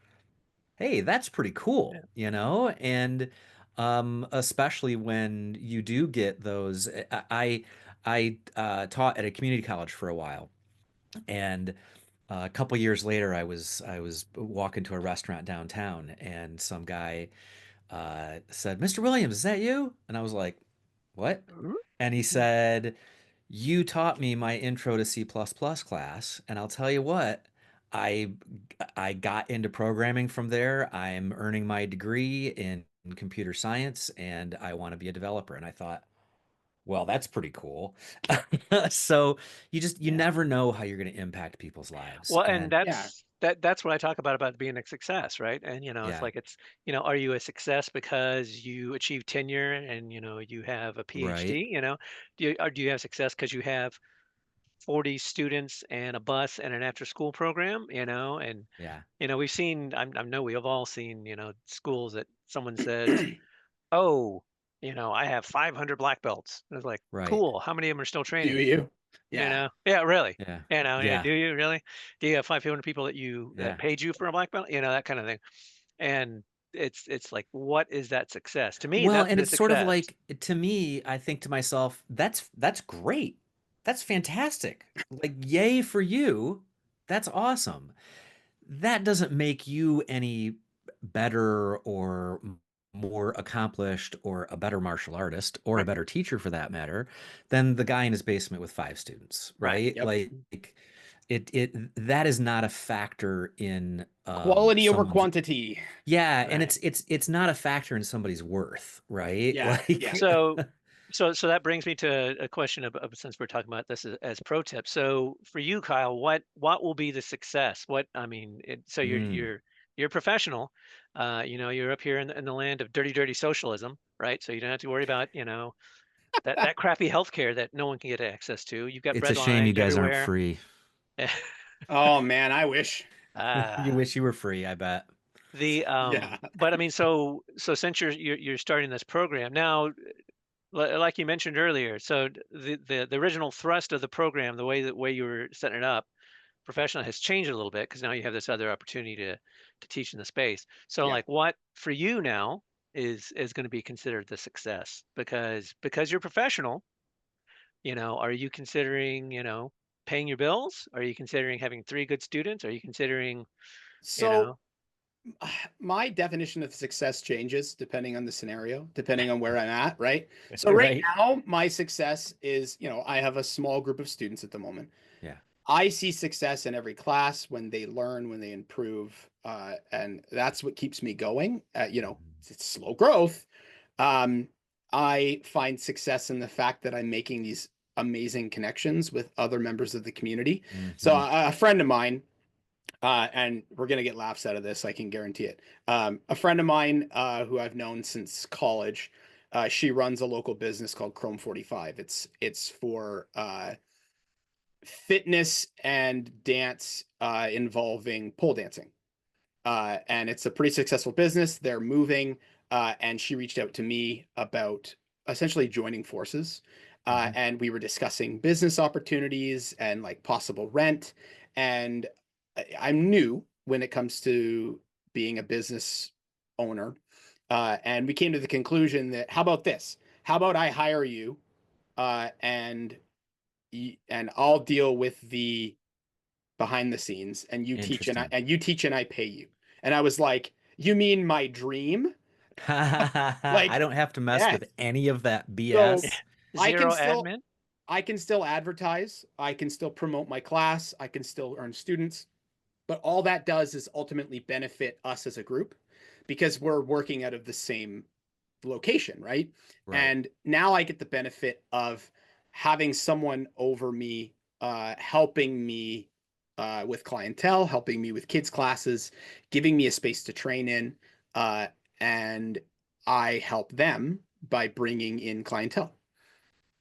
hey, that's pretty Yeah. cool, you know? And especially when you do get those, I taught at a community college for a while, and a couple years later, I was walking to a restaurant downtown, and some guy said, "Mr. Williams, is that you?" And I was like, "What?" Mhm. And he said, "You taught me my intro to C++ class, and I'll tell you what, I I got into programming from there. I'm earning my degree in computer science, and I want to be a developer." And I thought, well, that's pretty cool. So you Yeah. never know how you're going to impact people's lives. Well, and And Yeah. that's what I talk about being a success, right? And it's yeah, like are you a success because you achieve tenure and you have a right. PhD? Do you have success because you have 40 students and a bus and an after school program? And Yeah, we've seen, I know we have all seen, schools that someone says, oh, I have 500 black belts. And it's like, right. cool. How many of them are still Do training? you? Yeah. Yeah, really. Yeah. Yeah, Yeah. do you really? Do you have 500 people that Yeah. paid you for a black belt? That kind of thing. And it's like, what is that success? To me, Well, that's and the it's sort of success. like, to me, I think to myself, that's great. That's fantastic. Like, yay for you. That's awesome. That doesn't make you any better or more accomplished or a better martial artist or a Right, better teacher for that matter than the guy in his basement with 5 students, right. right? Yep. Like, it that is not a factor in Quality over someone's, quantity. yeah, and Right. it's not a factor in somebody's worth, right? Yeah. Yeah. Like, So, so that brings me to a question since we're talking about this as pro tips. So for you, Kyle, what will be the success? So mm, you're a professional. You're up here in the land of dirty, dirty socialism, right? So you don't have to worry about, that crappy healthcare that no one can get access to. You've got It's a bread shame you lines guys aren't everywhere. free. Oh man, I wish. You Ah, wish you were free, I bet. Yeah. but I mean, so since you're starting this program now, like you mentioned earlier, so the original thrust of the program, the way you were setting it up, professional has changed a little bit because now you have this other opportunity to teach in the space. So Yeah. like what for you now is going to be considered the success because you're professional, are you considering, paying your bills? Are you considering having three good students? Are you considering, you So know, my definition of success changes depending on the scenario, depending on where I'm at, right? So right Right? now, my success is, I have a small group of students at the moment. Yeah. I see success in every class when they learn, when they improve, and that's what keeps me going. It's slow growth. Um, I find success in the fact that I'm making these amazing connections with other members of the community. So Mm-hmm. a friend of mine, and we're gonna get laughs out of this, I can guarantee it. A friend of mine who I've known since college, she runs a local business called Chrome 45. It's for fitness and dance involving pole dancing. And it's a pretty successful business. They're moving, and she reached out to me about essentially joining forces. Mm-hmm. And we were discussing business opportunities and like possible rent. And I'm new when it comes to being a business owner. And we came to the conclusion that how about this? How about I hire you, and I'll deal with the behind the scenes, and you teach Interesting. and you teach and I pay you. And I was like, you mean my dream? I Like, don't have to mess yes. with any of that So BS. I can zero still admin? I can still advertise, I can still promote my class, I can still earn students, but all that does is ultimately benefit us as a group because we're working out of the same location, right? Right. And now I get the benefit of having someone over me, helping me with clientele, helping me with kids' classes, giving me a space to train in, uh, and I help them by bringing in clientele,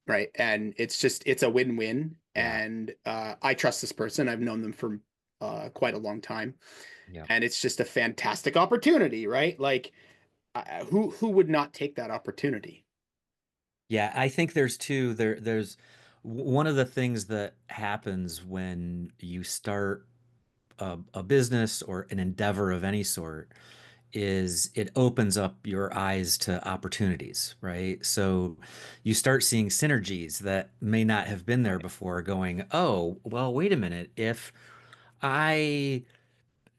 right? And it's a win-win. Yeah. And I trust this person. I've known them for quite a long time, Yeah. and it's just a fantastic opportunity, right? Like, who would not take that opportunity? Yeah, I think there's one of the things that happens when you start a business or an endeavor of any sort is it opens up your eyes to opportunities, right? So you start seeing synergies that may not have been there before, going, oh, well, wait a minute. I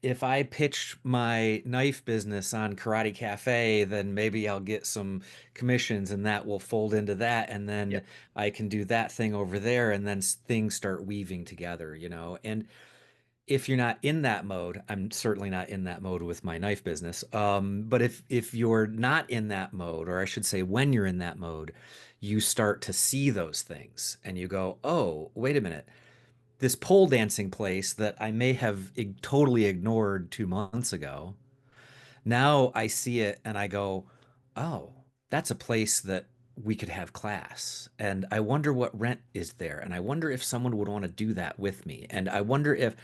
if I pitch my knife business on Karate Cafe, then maybe I'll get some commissions and that will fold into that. And then Yep. I can do that thing over there. And then things start weaving together, you know? And if you're not in that mode, I'm certainly not in that mode with my knife business. But if you're not in that mode, or I should say, when you're in that mode, you start to see those things and you go, oh, wait a minute, this pole dancing place that I may have totally ignored 2 months ago. Now I see it and I go, oh, that's a place that we could have class. And I wonder what rent is there. And I wonder if someone would want to do that with me. And I wonder if,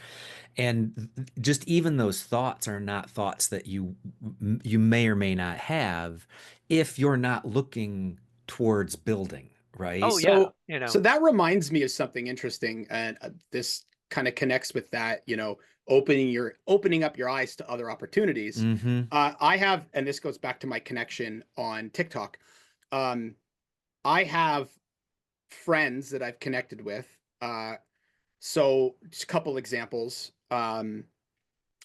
and just even those thoughts are not thoughts that you may or may not have if you're not looking towards building, Oh right? yeah, So that reminds me of something interesting, and this kind of connects with that. Opening up your eyes to other opportunities. Mm-hmm. I have, and this goes back to my connection on TikTok. Um, I have friends that I've connected with. So just a couple examples.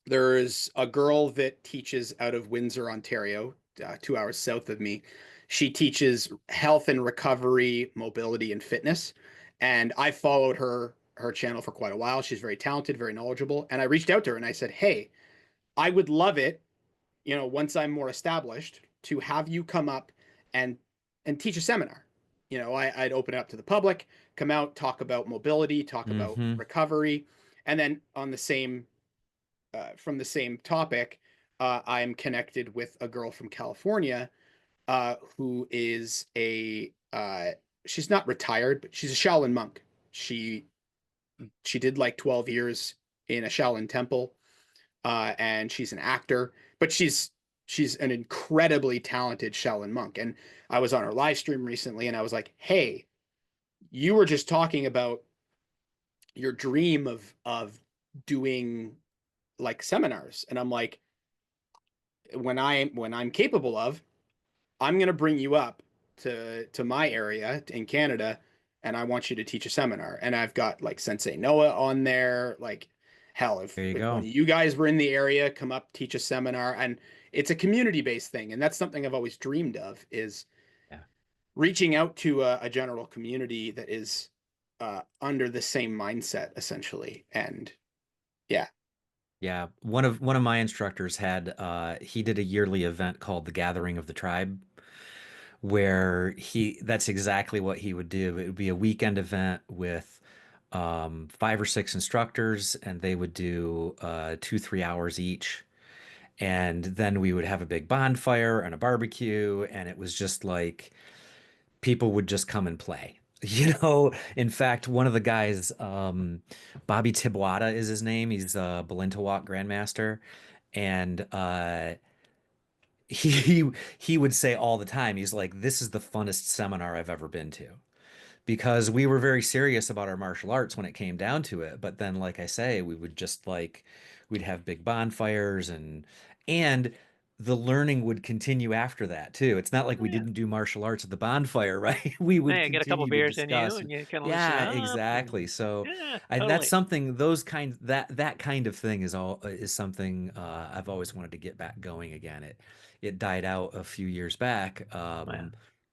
There's a girl that teaches out of Windsor, Ontario, 2 hours south of me. She teaches health and recovery, mobility, and fitness. And I followed her channel for quite a while. She's very talented, very knowledgeable. And I reached out to her and I said, "Hey, I would love it, once I'm more established, to have you come up and teach a seminar. I'd open it up to the public, come out, talk about mobility, talk about Mm-hmm. recovery, and then on the same from the same topic, I'm connected with a girl from California who is she's not retired, but she's a Shaolin monk. She she did like 12 years in a Shaolin temple, and she's an actor, but she's an incredibly talented Shaolin monk. And I was on her live stream recently, and I was like, "Hey, you were just talking about your dream of doing like seminars," and I'm like, when I'm capable of, I'm going to bring you up to my area in Canada, and I want you to teach a seminar. And I've got like Sensei Noah on there. Like, hell, There you if one go. of you guys were in the area, come up, teach a seminar. And it's a community based thing, and that's something I've always dreamed of, is Yeah. reaching out to a general community that is under the same mindset, essentially. And yeah. Yeah. One of my instructors had he did a yearly event called the Gathering of the Tribe, where that's exactly what he would do. It would be a weekend event with 5 or 6 instructors, and they would do 2, 3 hours each. And then we would have a big bonfire and a barbecue, and it was just like people would just come and play. In fact, one of the guys, Bobby Tibuada is his name. He's a Balintawak grandmaster, and he he would say all the time, he's like, "This is the funnest seminar I've ever been to." Because we were very serious about our martial arts when it came down to it. But then, like I say, we would just like we'd have big bonfires, and the learning would continue after that too. It's not like Oh, we yeah. didn't do martial arts at the bonfire, right? We would Yeah, get a couple continue to beers in you, discuss. and you kind of loosen Yeah, up, exactly. and So yeah, that's totally. something that kind of thing is something I've always wanted to get back going again. It died out a few years back. Yeah,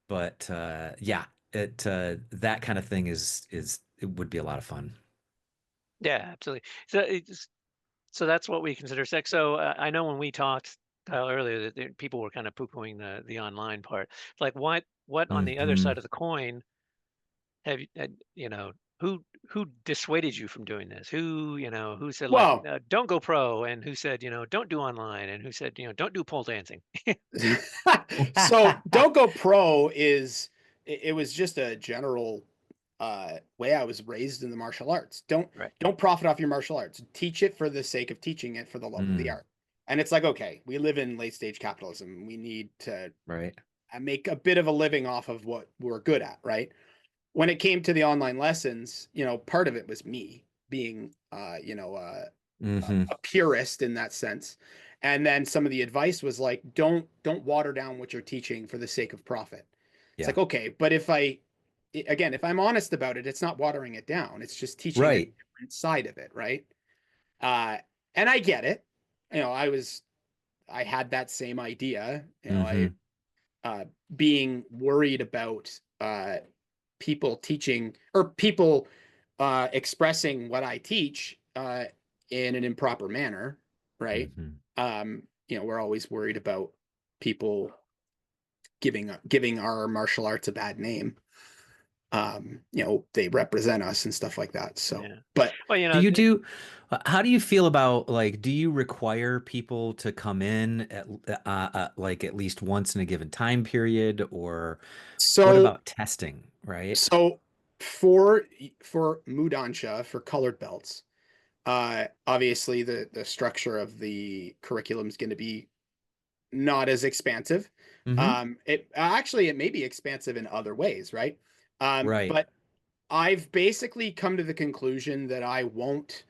But yeah, it that kind of thing it would be a lot of fun. yeah, absolutely. So that's what we consider sex. So I know when we talked, Kyle, earlier, that people were kind of poo-pooing the online part. Like, what on the other Hmm. side of the coin have who dissuaded you from doing this? Who said, like, Well, don't go pro, and who said, don't do online, and who said, don't do pole dancing. so don't go pro it was just a general way I was raised in the martial arts. Right. Don't profit off your martial arts. Teach it for the sake of teaching it, for the love of the Mm, art. And it's like, okay, we live in late stage capitalism. We need to right. make a bit of a living off of what we're good at, right? When it came to the online lessons, part of it was me being Hmm. a purist in that sense. And then some of the advice was like, don't water down what you're teaching for the sake of profit. It's Yeah. like, okay, but if I'm honest about it, it's not watering it down. It's just teaching a Right. different side of it, right? Uh, and I get it. I had that same idea. I Hmm. uh, being worried about people teaching or people expressing what I teach in an improper manner, right? Hmm. We're always worried about people giving our martial arts a bad name. They represent us and stuff like that. So, Yeah. but Well, How do you feel about, like, do you require people to come in like at least once in a given time period, or what so about testing, right? so for Mudansha, for colored belts, obviously the structure of the curriculum is going to be not as expansive. Hmm. It may be expansive in other ways, right? Right. But I've basically come to the conclusion that I won't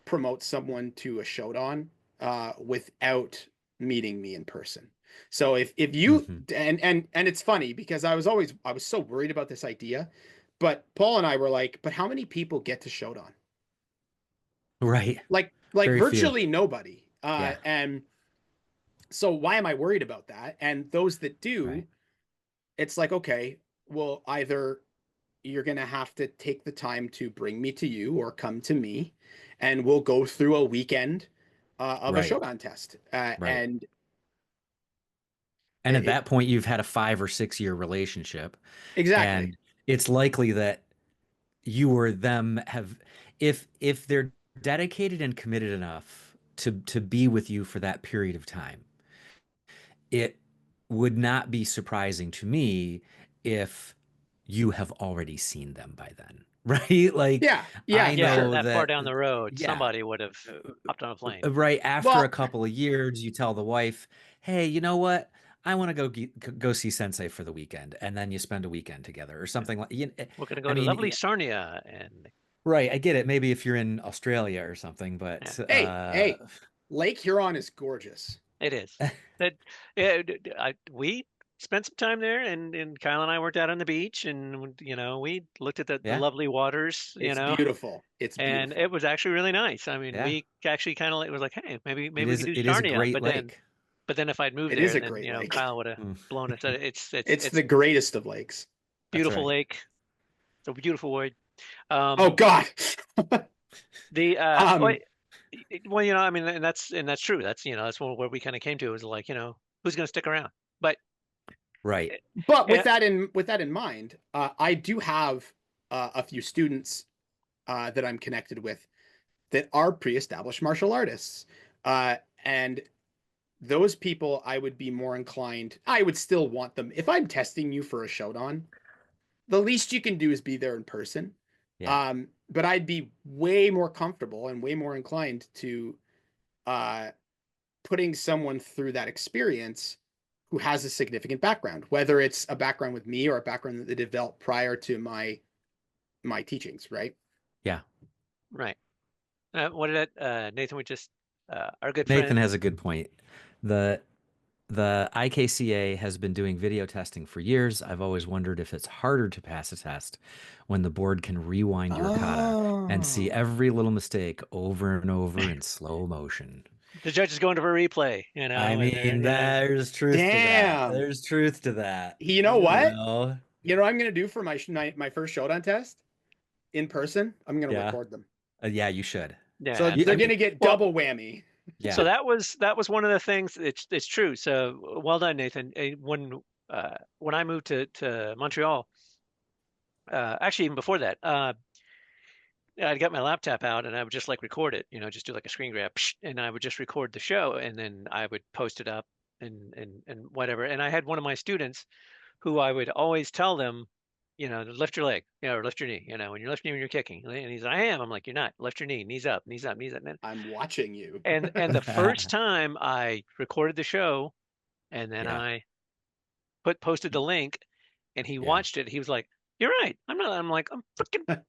promote someone to a Shodan without meeting me in person. So if you Hmm. and it's funny because I was so worried about this idea, but Paul and I were like, but how many people get to Shodan? Right. Like Very few. virtually nobody. Yeah. And so why am I worried about that? And those that Right. do, it's like, okay, well, either you're going to have to take the time to bring me to you or come to me, and we'll go through a weekend of a Right. Shogun test. Right. And And at it that point, you've had a 5 or 6 year relationship, exactly. and it's likely that you or them have, if they're dedicated and committed enough to be with you for that period of time. it would not be surprising to me if you have already seen them by then, right? Like, Yeah, yeah, I for Yeah, sure. know that far that, down the road, yeah, somebody would have hopped on a plane. right after a Well, couple of years, you tell the wife, "Hey, you know what? I want to go see Sensei for the weekend," and then you spend a weekend together or Yeah. something like. We're gonna I go to lovely mean, Sarnia, and right? I get it. Maybe if you're in Australia or something, yeah, but hey, Lake Huron is gorgeous. it is. That yeah, we spent some time there, and Kyle and I worked out on the beach, and we looked at the yeah, lovely waters, It's beautiful. It's and beautiful. it was actually really nice. I mean, yeah. we actually kind of it was like, hey, It maybe we is. could do It is a Sarnia, great but then lake. if I'd moved It there, is a then great lake. Kyle would have Mm, blown us. It's It's the greatest of lakes. that's beautiful right. lake. It's a beautiful word. Oh God. The Um, well, I mean, and that's true. That's where we kind of came to is like, who's going to stick around? But Right. but uh, with that in mind, I do have a few students that I'm connected with that are pre-established martial artists, and those people I would be more inclined. I would still want them if I'm testing you for a showdown. The least you can do is be there in person. Yeah. But I'd be way more comfortable and way more inclined to uh, putting someone through that experience who has a significant background, whether it's a background with me or a background that they developed prior to my teachings, right? Yeah. right. What did Nathan? We just our good Nathan friend. has a good point. The the IKCA has been doing video testing for years. I've always wondered if it's harder to pass a test when the board can rewind your kata and see Oh, every little mistake over and over in slow motion. The judge is going to a replay, I and they're mean, there's truth to that. damn. There's truth to that. You know You what? know? You know what I'm gonna do for my first showdown test in person? I'm gonna Yeah. record them. Yeah, you should. yeah, So I they're mean, absolutely. gonna get Well, double whammy. so yeah. that was one of the things. It's true. So well done, Nathan. When I moved to Montreal, actually even before that, I'd got my laptop out and I would just like record it, just do like a screen grab, and I would just record the show and then I would post it up and whatever. And I had one of my students who I would always tell them, lift your leg, or lift your knee, when you're lifting when you're kicking. And he's, I am. I'm like, you're not. Lift your knee, knees up, knees up, knees up. I'm watching you. And the first time I recorded the show and then Yeah. I posted the link and he Yeah. watched it, he was like, you're right. I'm not. I'm like, I'm freaking.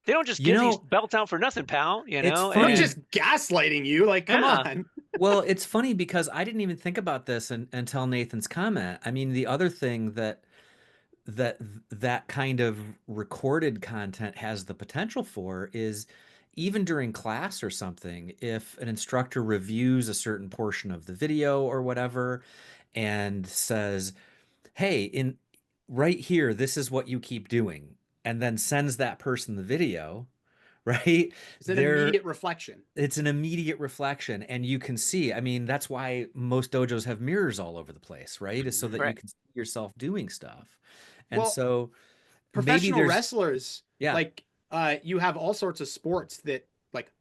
They don't just You give these know, belts out for nothing, pal. it's We're funny. just gaslighting you. Like, come Yeah, on. Well, it's funny because I didn't even think about this until Nathan's comment. I mean, the other thing that that kind of recorded content has the potential for is even during class or something, if an instructor reviews a certain portion of the video or whatever and says, "Hey, in right here, this is what you keep doing," and then sends that person the video, right? It's an They're immediate reflection. it's an immediate reflection, and you can see. I mean, that's why most dojos have mirrors all over the place, right? Is so that you right. can see yourself doing stuff. And Well, so maybe professional there's, wrestlers, yeah, like, you have all sorts of sports that, like,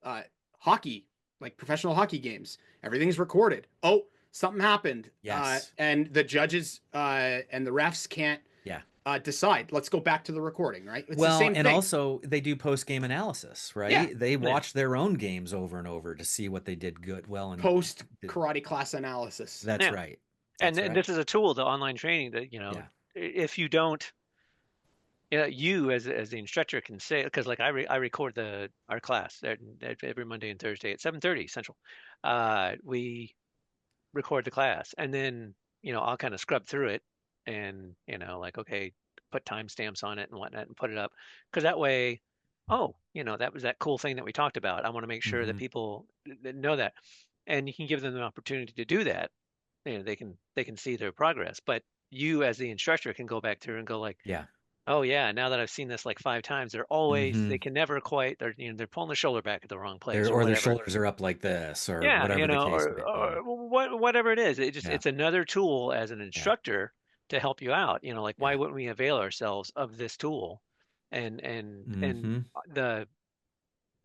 uh, hockey, like professional hockey games, everything's recorded. Oh, something happened. yes, And the judges and the refs can't yeah. decide. Let's go back to the recording, right? It's the Well, same and thing. also they do post-game analysis, Yeah. right? They Yeah. watch their own games over and over to see what they did good, well, and Post karate class analysis. that's Yeah. right. And That's then right. this is a tool, the online training that, Yeah. if you don't, you as the instructor can say, because like I record our class every Monday and Thursday at 7:30 Central. We record the class and then, I'll kind of scrub through it and, like, okay, put timestamps on it and whatnot and put it up. Because that way, oh, that was that cool thing that we talked about. I want to make sure that Hmm. people that know that. And you can give them an opportunity to do that. They can see their progress. But you as the instructor can go back through and go like, Yeah. oh yeah, now that I've seen this like 5 times, they Hmm. can never quite, they're pulling the shoulder back at the wrong place Their or or their whatever. shoulders are up like this, or Yeah, whatever the case or may be. whatever it is. Yeah. It's another tool as an Yeah. instructor to help you out. Like, why Yeah. wouldn't we avail ourselves of this tool? And Hmm. the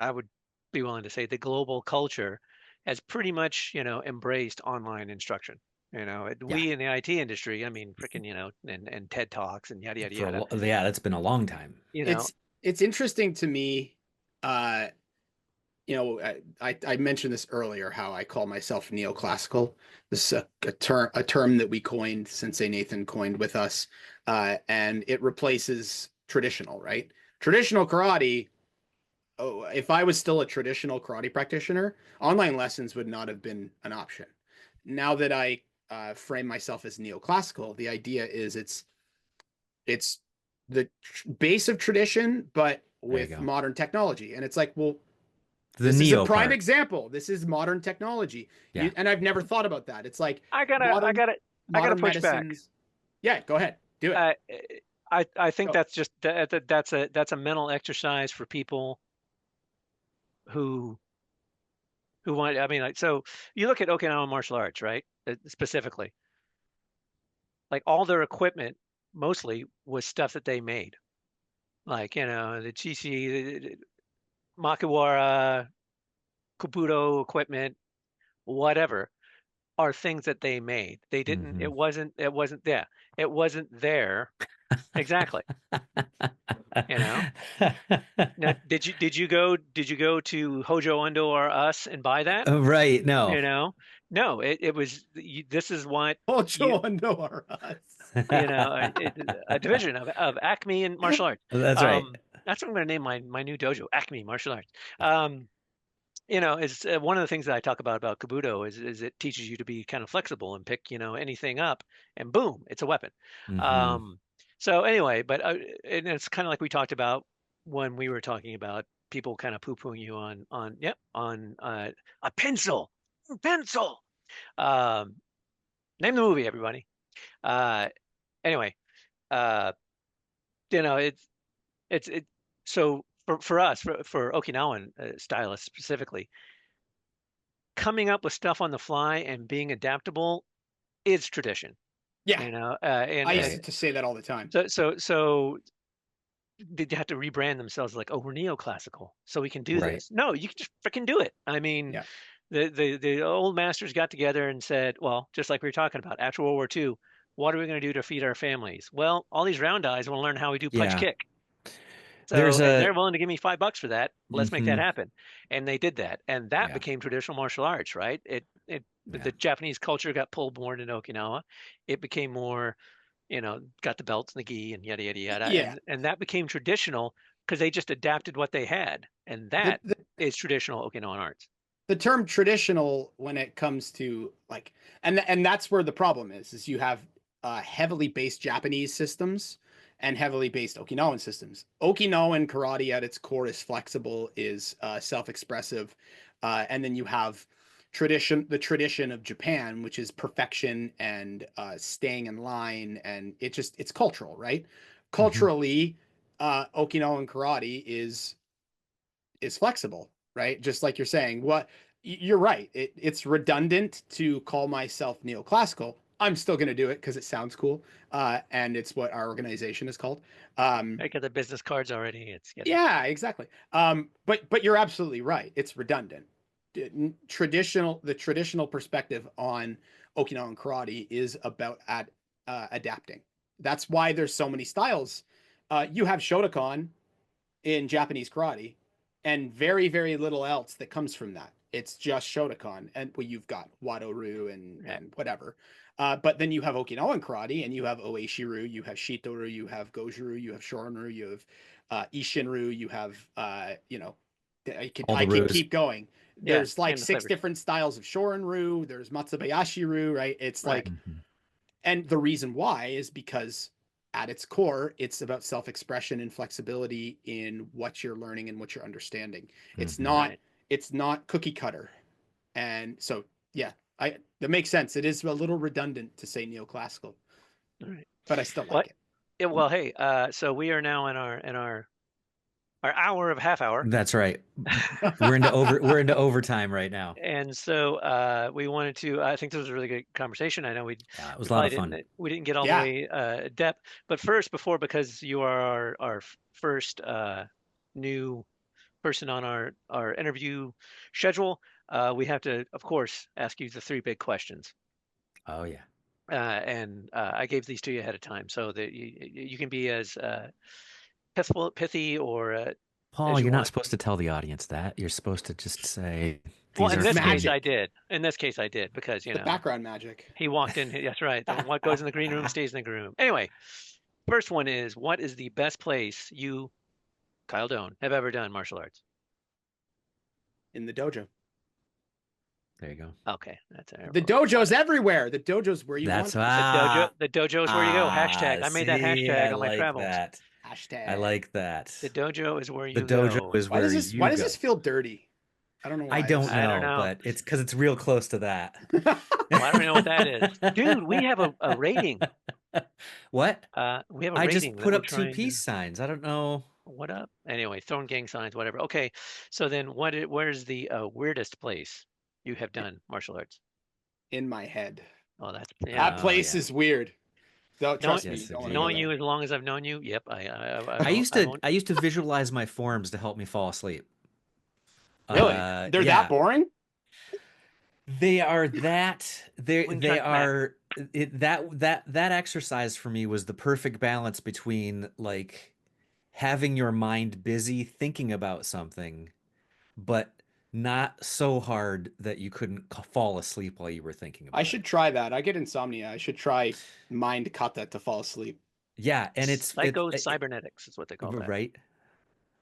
I would be willing to say the global culture has pretty much, embraced online instruction. Yeah. We in the IT industry, I mean, freaking, and TED Talks and yada, yada, yada, Yeah, that's been a long time. you know. It's interesting to me. Uh, I mentioned this earlier, how I call myself neoclassical. This is a term that we coined, Sensei Nathan coined with us, and it replaces traditional, right? Traditional karate. Oh, if I was still a traditional karate practitioner, online lessons would not have been an option. Now that I frame myself as neoclassical, the idea is it's the base of tradition, but There you with go. modern technology. And it's like, well, The this is a neo prime part. example. This is modern technology. Yeah. And I've never thought about that. It's like I gotta, I modern gotta, I gotta modern push back. medicines. Yeah, go ahead. Do it. Uh, I think Go. that's just that's a mental exercise for people who want. I mean, like, so you look at Okinawa martial arts, right? Specifically, like all their equipment mostly was stuff that they made, like the Chishi, the Makiwara, Kabuto equipment, whatever, are things that they made. They didn't. Hmm. It wasn't there. It wasn't there exactly. You know. Now, did you go to Hojo Undo or us and buy that? Right. You No. know, no, it was this is what Oh, you Joe no us. a division of Acme and martial arts. That's right. That's what I'm going to name my new dojo, Acme Martial Arts. Is one of the things that I talk about Kabuto is it teaches you to be kind of flexible and pick anything up and boom, it's a weapon. Hmm. Um, so anyway, but and it's kind of like we talked about when we were talking about people kind of poo-pooing you on a pencil. Um, Name the movie, everybody. Uh, anyway, uh, it's so for us for Okinawan stylists specifically, coming up with stuff on the fly and being adaptable is tradition. Yeah, And I Right. used to say that all the time. so did you have to rebrand themselves like, oh, we're neoclassical, so we can do Right. this? No, you can just freaking do it. I mean, Yeah. the old masters got together and said, well, just like we were talking about after World War II, what are we going to do to feed our families? Well, all these round eyes want to learn how we do punch Yeah. kick. There's So, and a. they're willing to give me $5 for that. Let's make that Hmm. happen. And they did that. And that Yeah. became traditional martial arts, right? Yeah. The Japanese culture got pulled more into Okinawa. It became more, got the belts and the gi and yada, yada, yada. Yeah. And that became traditional because they just adapted what they had. And The, that the is traditional Okinawan arts. the term traditional, when it comes to like, and that's where the problem is you have heavily based Japanese systems and heavily based Okinawan systems. Okinawan karate at its core is flexible, is self-expressive, and then you have the tradition of Japan, which is perfection and staying in line, and it's cultural, right? Hmm. Culturally, Okinawan karate is flexible, right? Just like you're saying. You're right. It's redundant to call myself neoclassical. I'm still going to do it because it sounds cool, and it's what our organization is called. I got the business cards already. It's getting Yeah, exactly. But you're absolutely right. It's redundant. The traditional perspective on Okinawan karate is about adapting. That's why there's so many styles. You have Shotokan in Japanese karate, and very, very little else that comes from that. It's just Shotokan, and well, you've got Wado-ryu and right. whatever. But then you have Okinawan karate, and you have Oeshi-ryu, you have Shito-ryu, you have Goju-ryu, you have Shorin-ryu, you have Isshin-ryu, you have All the I could rules. keep going. Yeah. There's like Name the six flavors. different styles of Shorin-ryu. There's Matsubayashi-ryu, right? It's Right. like, Hmm. and the reason why is because at its core, it's about self-expression and flexibility in what you're learning and what you're understanding. It's Hmm. not Right. it's not cookie cutter. And so yeah, I that makes sense. It is a little redundant to say neoclassical, All right. but I still What? like it. Yeah, well, hey, so we are now in our hour of half hour. That's right. We're into overtime right now. And so we wanted to. I think this was a really good conversation. I know Yeah, it we was a lot probably of fun. didn't get all the Yeah. way depth. But first, because you are our first new person on our interview schedule, we have to, of course, ask you the three big questions. Oh yeah. And I gave these to you ahead of time so that you can be as pithy or Paul, as you you're not want. supposed to tell the audience that. You're supposed to just say Well, these in are It's this case, fun. I magic. did. In this case, I did because, The background magic. he walked in. That's right. What goes in the green room stays in the green room. Anyway, first one is, what is the best place you, Kyle Doan, have ever done martial arts? In the dojo. There you go. Okay, that's The dojo's everywhere. The dojo's where you That's want it. The dojo is where you go. Hashtag. I made that see, I hashtag on my like travels. that. I Hashtag. like that. The dojo is where The you dojo go. is Why where does this you go. feel dirty? I don't know why. I don't I don't know, know. but it's because it's real close to that. Well, I don't know what that is. Dude, we have a rating. What? We have a I rating just that put we're up two trying to. peace signs. I don't know. What up? Anyway, throwing gang signs, whatever. Okay, so then where's the weirdest place you have done martial arts? In my head. Oh, that's That place yeah. is weird. Don't Knowing, trust me. You Yes, don't want to go knowing indeed. there. you as long as I've known you, yep, I used I to won't. I used to visualize my forms to help me fall asleep. Really? They're Yeah. that boring? They are that Wing they Chun Smack. are that exercise for me was the perfect balance between like having your mind busy thinking about something, but not so hard that you couldn't fall asleep while you were thinking I about it. should try that. I get insomnia. I should try mind kata to fall asleep. Yeah, and Psycho cybernetics is what they call that. right.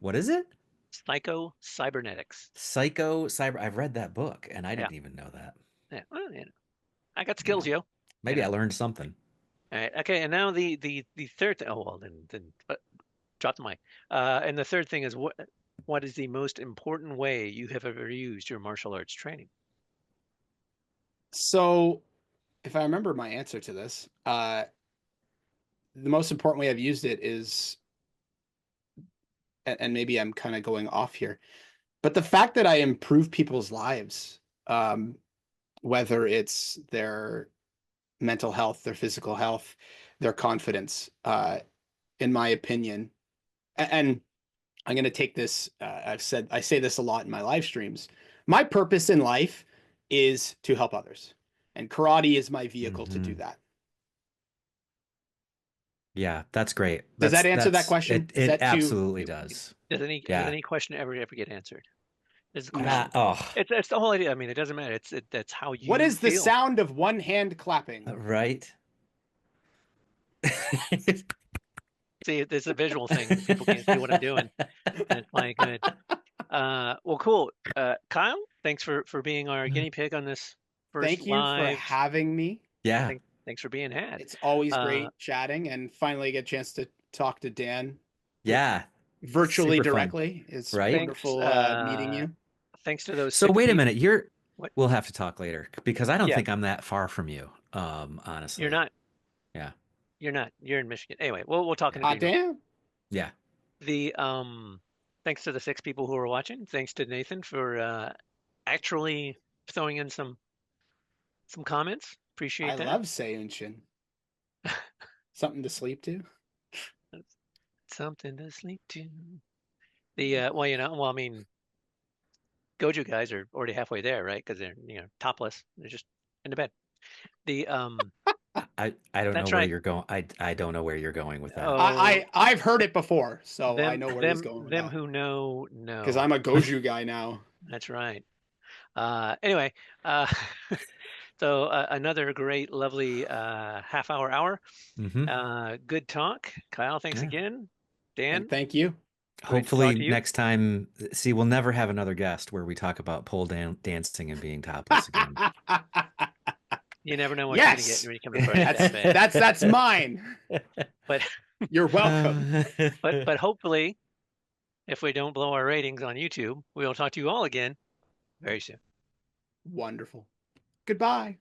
What is it? Psycho cybernetics. Psycho Cyber. I've read that book and I Yeah, didn't even know that. yeah. Well, I got Yeah. skills, yo. Maybe I learned something. All right. Okay, and now the third thing. Oh well, then drop the mic. And the third thing is what is the most important way you have ever used your martial arts training? So, if I remember my answer to this, the most important way I've used it is, and maybe I'm kind of going off here, but the fact that I improve people's lives, whether it's their mental health, their physical health, their confidence, in my opinion, and I'm going to take this. I say this a lot in my live streams. My purpose in life is to help others, and karate is my vehicle to do that. Yeah, that's great. Does that answer that question? It absolutely does. Does any question ever get answered? This is a question. It's the whole idea. I mean, it doesn't matter. That's how you. What is the feel. sound of one hand clapping? Right. See, there's a visual thing. People can't see what I'm doing, and it's my good. Well, cool. Kyle, thanks for being our guinea pig on this first Thank you live. for having me. Yeah. Thanks for being had. It's always great chatting and finally get a chance to talk to Dan. Yeah. Virtually directly. It's wonderful meeting you. Thanks to those. So wait a minute. What? We'll have to talk later because I don't think I'm that far from you. Honestly. You're not. Yeah. You're not. You're in Michigan. Anyway, we'll talk in a damn. Yeah. The thanks to the 6 people who are watching. Thanks to Nathan for actually throwing in some comments. Appreciate that. I love Seiyunshin. Something to sleep to. Something to sleep to. The well, I mean, Goju guys are already halfway there, right? Because they're topless. They're just in the bed. The I don't know where you're going. I don't know where you're going with that. I've heard it before, so I know where he's going with them who know. Because I'm a Goju guy now. That's right. Anyway, so another great, lovely hour. Good talk. Kyle, thanks again. Dan, and thank you. Hopefully next time, see, we'll never have another guest where we talk about pole dancing and being topless again. You never know what you're going to get when you come to Friday. That's mine. But you're welcome. But hopefully, if we don't blow our ratings on YouTube, we will talk to you all again very soon. Wonderful. Goodbye.